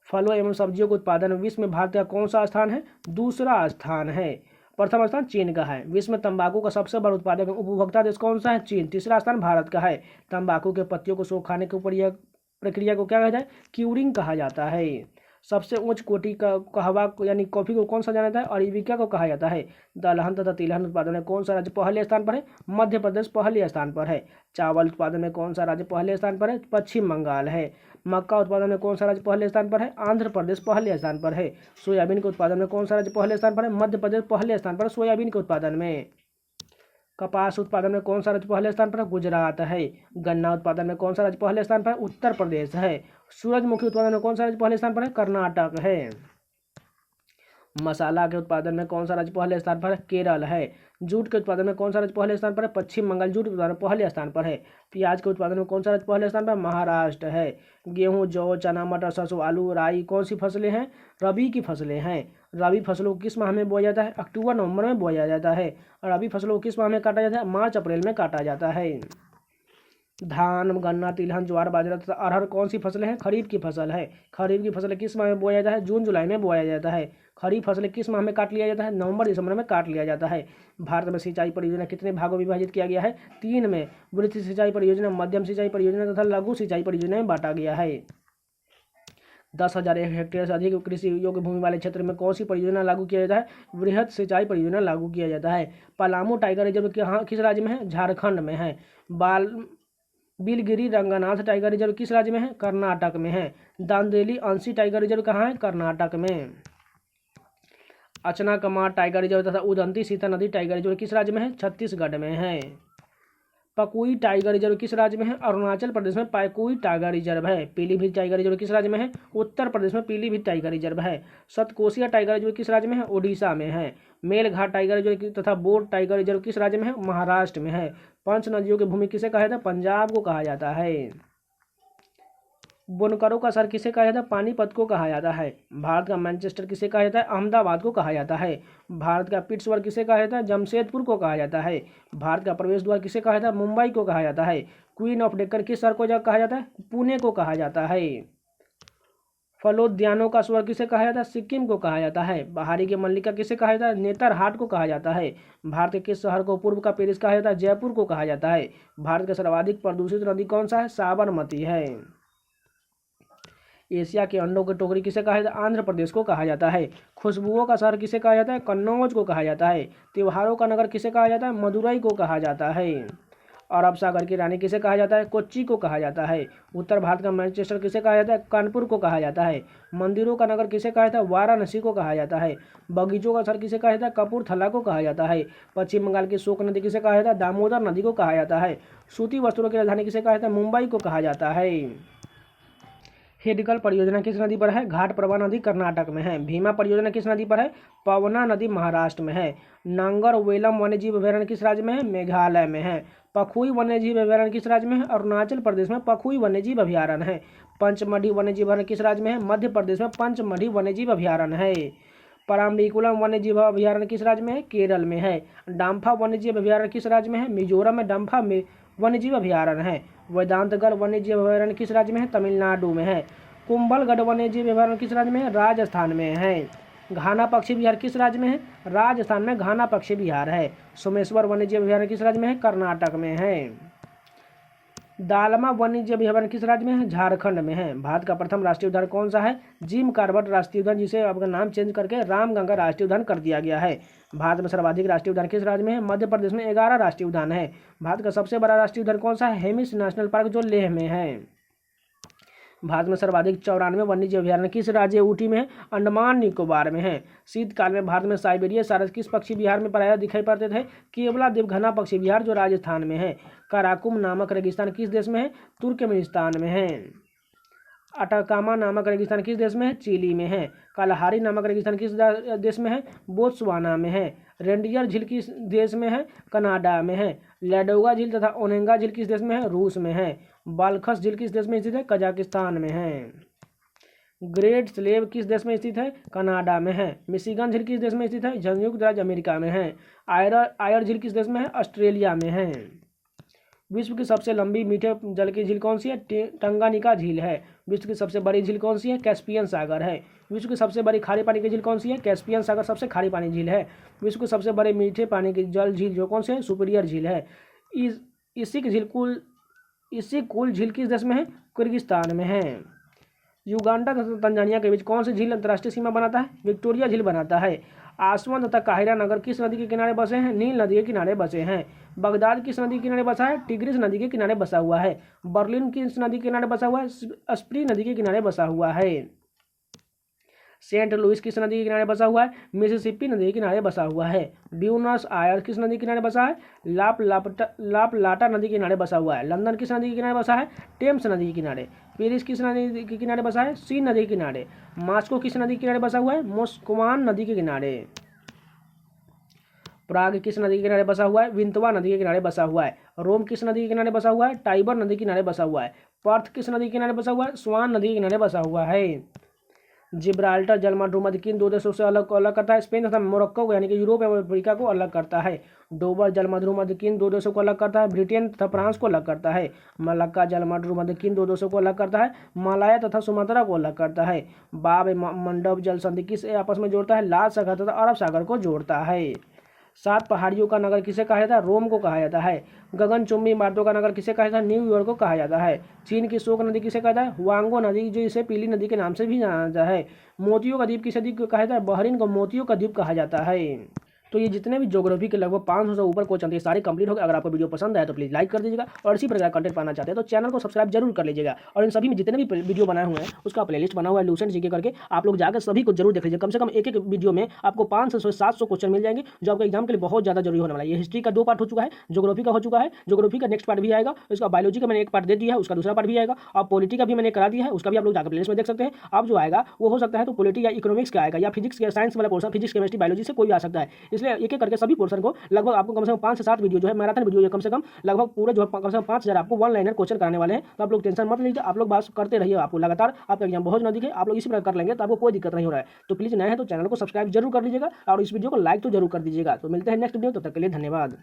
फलों एवं सब्जियों के उत्पादन विश्व में भारत का कौन सा स्थान है? दूसरा स्थान है। प्रथम स्थान चीन का है। विश्व में तंबाकू का सबसे बड़ा उत्पादक उपभोक्ता देश कौन सा है? चीन। तीसरा स्थान भारत का है। तंबाकू के पत्तियों को सुखाने के ऊपर यह प्रक्रिया को क्या कहता है? क्यूरिंग कहा जाता है। सबसे उच्च कोटि का कहवा यानी कॉफी को कौन सा जाना जाता है? अरेबिका को कहा जाता है। दलहन तथा तिलहन उत्पादन में कौन सा राज्य पहले स्थान पर है? मध्य प्रदेश पहले स्थान पर है। चावल उत्पादन में कौन सा राज्य पहले स्थान पर है? पश्चिम बंगाल है। मक्का उत्पादन में कौन सा राज्य पहले स्थान पर है? आंध्र प्रदेश पहले स्थान पर है। सोयाबीन के उत्पादन में कौन सा राज्य पहले स्थान पर है? मध्य प्रदेश पहले स्थान पर सोयाबीन के उत्पादन में। कपास उत्पादन में कौन सा राज्य पहले स्थान पर है? गुजरात है। गन्ना उत्पादन में कौन सा राज्य पहले स्थान पर है? उत्तर प्रदेश है। सूरजमुखी उत्पादन में कौन सा राज्य पहले स्थान पर है? कर्नाटक है। मसाला के उत्पादन में कौन सा राज्य पहले स्थान पर है? केरल है। जूट के उत्पादन में कौन सा राज्य पहले स्थान पर है? पश्चिम बंगाल जूट उत्पादन पहले स्थान पर है। प्याज के उत्पादन में कौन सा राज्य पहले स्थान पर है? महाराष्ट्र है। गेहूं, जौ, चना, मटर, सरसों, आलू, राई कौन सी फसलें हैं? रबी की फसलें हैं। रबी फसलों को किस माह में बोया जाता है? अक्टूबर नवंबर में बोया जाता है। और रबी फसलों को किस माह में काटा जाता है? मार्च अप्रैल में काटा जाता है। धान, गन्ना, तिलहन, ज्वार, बाजरा तथा अरहर कौन सी फसलें हैं? खरीफ की फसल है। खरीफ की फसल किस माह में बोया जाता है? जून जुलाई में बोया जाता है। खरीफ फसल किस माह में काट लिया जाता है? नवंबर दिसंबर में काट लिया जाता है। भारत में सिंचाई परियोजना कितने भागों में विभाजित किया गया है? 3 में। वृहद सिंचाई परियोजना, मध्यम सिंचाई परियोजना तथा लघु सिंचाई परियोजना में बांटा गया है। 10,000 हेक्टेयर से अधिक कृषि योग्य भूमि वाले क्षेत्र में कौन सी परियोजना लागू किया जाता है? वृहद सिंचाई परियोजना लागू किया जाता है। पलामू टाइगर रिजर्व किस राज्य में है? झारखंड में है। बिलगिरी रंगनाथ टाइगर रिजर्व किस राज्य में है? कर्नाटक में है। दांदेली अंशी टाइगर रिजर्व कहाँ है? कर्नाटक में। अचनाकमार टाइगर रिजर्व तथा उदंती सीता नदी टाइगर रिजर्व किस राज्य में है? छत्तीसगढ़ में है। पकुई टाइगर रिजर्व किस राज्य में है? अरुणाचल प्रदेश में पकुई टाइगर रिजर्व है। पीलीभीत टाइगर रिजर्व किस राज्य में है? उत्तर प्रदेश में पीलीभीत टाइगर रिजर्व है। सतकोसिया टाइगर रिजर्व किस राज्य में है? ओडिशा में है। मेलघाट टाइगर रिजर्व तथा बोर टाइगर रिजर्व किस राज्य में है? महाराष्ट्र में है। पंच नदियों की भूमि किसे कहा जाता है? पंजाब को कहा जाता है। बुनकरों का शहर किसे कहा जाता है? पानीपत को कहा जाता है। भारत का मैनचेस्टर किसे कहा जाता है? अहमदाबाद को कहा जाता है। भारत का पिट्सबर्ग किसे कहा जाता है? जमशेदपुर को कहा जाता है। भारत का प्रवेश द्वार किसे कहा जाता है? मुंबई को कहा जाता है। क्वीन ऑफ डेक्कन किस शहर को कहा जाता है? पुणे को कहा जाता है। फलोद्यानों का स्वर्ग किसे कहा जाता है? सिक्किम को कहा जाता है। बहारी की मल्लिका किसे कहा जाता है? नेतरहाट को कहा जाता है। भारत के किस शहर को पूर्व का पेरिस कहा जाता है? जयपुर को कहा जाता है। भारत का सर्वाधिक प्रदूषित नदी कौन सा है? साबरमती है। एशिया के अंडों की टोकरी किसे कहा जाता है? आंध्र प्रदेश को कहा जाता है। खुशबुओं का शहर किसे कहा जाता है? कन्नौज को कहा जाता है। त्योहारों का नगर किसे कहा जाता है? मदुरई को कहा जाता है। अरब सागर की रानी किसे कहा जाता है? कोच्चि को कहा जाता है। उत्तर भारत का मैनचेस्टर किसे कहा जाता है? कानपुर को कहा जाता है। मंदिरों का नगर किसे कहा जाता है? वाराणसी को कहा जाता है। बगीचों का शहर किसे कहा जाता है? कपूरथला को कहा जाता है। पश्चिम बंगाल की शोक नदी किसे कहा जाता है? दामोदर नदी को कहा जाता है। सूती वस्त्रों की राजधानी किसे कहा जाता है? मुंबई को कहा जाता है। हिडकल परियोजना किस नदी पर है? घाट प्रभा नदी कर्नाटक में है। भीमा परियोजना किस नदी पर है? पवना नदी महाराष्ट्र में है। नांगर वेलम वन्यजीव अभयारण्य किस राज्य में है? मेघालय में है। पखुई वन्यजीव अभयारण्य किस राज्य में है? अरुणाचल प्रदेश में पखुई वन्यजीव अभयारण्य है। पंचमढ़ी वन्यजीव अभयारण्य किस राज्य में है? मध्य प्रदेश में पंचमढ़ी वन्यजीव अभयारण्य है। पराम्बिकुलम वन्यजीव अभयारण्य किस राज्य में है? केरल में है। डाम्फा वन्यजीव अभयारण्य किस राज्य में है? मिजोरम में डाम्फा में वन्यजीव अभयारण्य है। वेदांतगढ़ वन्यजीव अभयारण्य किस राज्य में है? तमिलनाडु में है। कुंभलगढ़ वन्यजीव अभयारण्य किस राज्य में है? राजस्थान में है। घाना पक्षी विहार किस राज्य में है? राजस्थान में घाना पक्षी विहार है। सोमेश्वर वन्यजीव अभयारण्य किस राज्य में है? कर्नाटक में है। दालमा वन्यजीव अभयारण्य किस राज्य में है? झारखंड में है। भारत का प्रथम राष्ट्रीय उद्यान कौन सा है? जिम कॉर्बेट राष्ट्रीय उद्यान, जिसे अब नाम चेंज करके रामगंगा राष्ट्रीय उद्यान कर दिया गया है। भारत में सर्वाधिक राष्ट्रीय उद्यान किस राज्य में है? मध्य प्रदेश में 11 राष्ट्रीय उद्यान है। भारत का सबसे बड़ा राष्ट्रीय उद्यान कौन सा है? हेमिस नेशनल पार्क, जो लेह में है। भारत में सर्वाधिक 94 वन्यजीव अभयारण्य किस राज्य ऊटी में है? अंडमान निकोबार में है। शीतकाल में भारत में साइबेरिया सारस किस पक्षी विहार में प्रायः दिखाई पड़ते थे? केवला द्वीप घना पक्षी विहार, जो राजस्थान में है। काराकुम नामक रेगिस्तान किस देश में है? तुर्कमेनिस्तान में है। अटाकामा नामक रेगिस्तान किस देश में है? चिली में है। कालाहारी नामक रेगिस्तान किस देश में है? बोत्सवाना में है। रेंडियर झील किस देश में है? कनाडा में है। लैडोगा झील तथा ओनेगा झील किस देश में है? रूस में है। बालखस झील किस देश में स्थित है? कजाकिस्तान में है। ग्रेट स्लेव किस देश में स्थित है? कनाडा में है। मिशिगन झील किस देश में स्थित है? संयुक्त राज्य अमेरिका में है। आयर झील किस देश में है? ऑस्ट्रेलिया में है। विश्व की सबसे लंबी मीठे जल की झील कौन सी है? टंगानिका झील है। विश्व की सबसे बड़ी झील कौन सी है? कैस्पियन सागर है। विश्व की सबसे बड़ी खारे पानी की झील कौन सी है? कैस्पियन सागर सबसे खारी पानी झील है। विश्व की सबसे बड़े मीठे पानी की जल झील जो कौन सी है? सुपीरियर झील है। इसी कुल झील किस देश में है? किर्गिस्तान में है। युगांडा तथा तंजानिया के बीच कौन सी झील अंतर्राष्ट्रीय सीमा बनाता है? विक्टोरिया झील बनाता है। आसवन तथा काहिरा नगर किस नदी के किनारे बसे हैं? नील नदी के किनारे बसे हैं। बगदाद किस नदी के किनारे बसा है? टिग्रिस नदी के किनारे बसा हुआ है। बर्लिन किस नदी के किनारे बसा हुआ है? स्प्री नदी के किनारे बसा हुआ है। सेंट लुइस किस नदी के किनारे बसा हुआ है? मिसिसिपी नदी के किनारे बसा हुआ है। ब्यूनस आयर्स किस नदी के किनारे बसा है? लाटा नदी के किनारे बसा हुआ है। लंदन किस नदी के किनारे बसा है? टेम्स नदी के किनारे। पेरिस किस नदी के किनारे बसा है? सीन नदी के किनारे। मॉस्को किस नदी के किनारे बसा हुआ है? मोस्कवान नदी के किनारे। प्राग किस नदी के किनारे बसा हुआ है? विंतवा नदी के किनारे बसा हुआ है। रोम किस नदी के किनारे बसा हुआ है? टाइबर नदी के किनारे बसा हुआ है। पर्थ किस नदी के किनारे बसा हुआ है? स्वान नदी के किनारे बसा हुआ है। जिब्राल्टर जलमध्य किन दो देशों से अलग करता है? स्पेन तथा मोरक्को को, यानी कि यूरोप एवं अफ्रीका को अलग करता है। डोबर जलमध्य किन दो देशों को अलग करता है? ब्रिटेन तथा फ्रांस को अलग करता है। मलक्का जलमध्य किन दो देशों को अलग करता है? मालाया तथा सुमात्रा को अलग करता है। बाब मंडब जल संधि किस आपस में जोड़ता है? लाल सागर तथा अरब सागर को जोड़ता है। 7 पहाड़ियों का नगर किसे कहा जाता है? रोम को कहा जाता है। गगनचुंबी इमारतों का नगर किसे कहा जाता है? न्यूयॉर्क को कहा जाता है। चीन की शोक नदी किसे कहता है? हुआंगो नदी, जो इसे पीली नदी के नाम से भी जाना जाता है। मोतियों का द्वीप किसे द्वीप कहा जाता है? बहरीन को मोतियों का द्वीप कहा जाता है। तो ये जितने भी ज्योग्राफी के लगभग 500 से ऊपर क्वेश्चन थे सारे कंप्लीट हो गए। अगर आपको वीडियो पसंद आए तो प्लीज़ लाइक कर दीजिएगा और इसी प्रकार कंटेंट पाना चाहते हैं तो चैनल को सब्सक्राइब जरूर कर लीजिएगा। और इन सभी में जितने भी वीडियो बनाए हुए हैं उसका प्लेलिस्ट बना हुआ है लूसेंट जीके करके, आप लोग जाकर सभी को जरूर देख लीजिए। कम से कम एक एक वीडियो में आपको 500 से 700 क्वेश्चन मिल जाएंगे जो आपके एग्जाम के लिए बहुत ज़्यादा जरूरी होने वाला है। ये हिस्ट्री का 2 पार्ट हो चुका है, ज्योग्राफी का हो चुका है, ज्योग्राफी का नेक्स्ट पार्ट भी आएगा, इसका बायोलॉजी का मैंने एक पार्ट दे दिया है, उसका दूसरा पार्ट भी आएगा, और पॉलिटी का भी मैंने करा दिया है, उसका भी आप लोग जाकर प्लेलिस्ट में देख सकते हैं। अब जो आएगा वो हो सकता है तो पॉलिटी या इकोनॉमिक्स का आएगा या फिजिक्स के साइंस वाला पोर्शन, फिजिक्स केमिस्ट्री बायोलॉजी से कोई भी आ सकता है। इसलिए एक एक करके सभी पोर्शन को लगभग आपको कम से कम 5 से 7 वीडियो जो है मैराथन वीडियो कम से कम लगभग पूरे जो है कम से कम 5000 आपको वन लाइनर क्वेश्चन कराने वाले हैं। तो आप लोग टेंशन मत लीजिए, आप लोग बात करते रहिए, आपको लगातार आपका एग्जाम बहुत नजदीक है, आप लोग इसी प्रकार कर लेंगे तो आपको कोई दिक्कत नहीं हो रहा है। तो प्लीज़ नए हैं तो चैनल को सब्सक्राइब जरूर कर लीजिएगा और इस वीडियो को लाइक तो जरूर कर दीजिएगा। तो मिलते हैं नेक्स्ट वीडियो, तब तक के लिए धन्यवाद।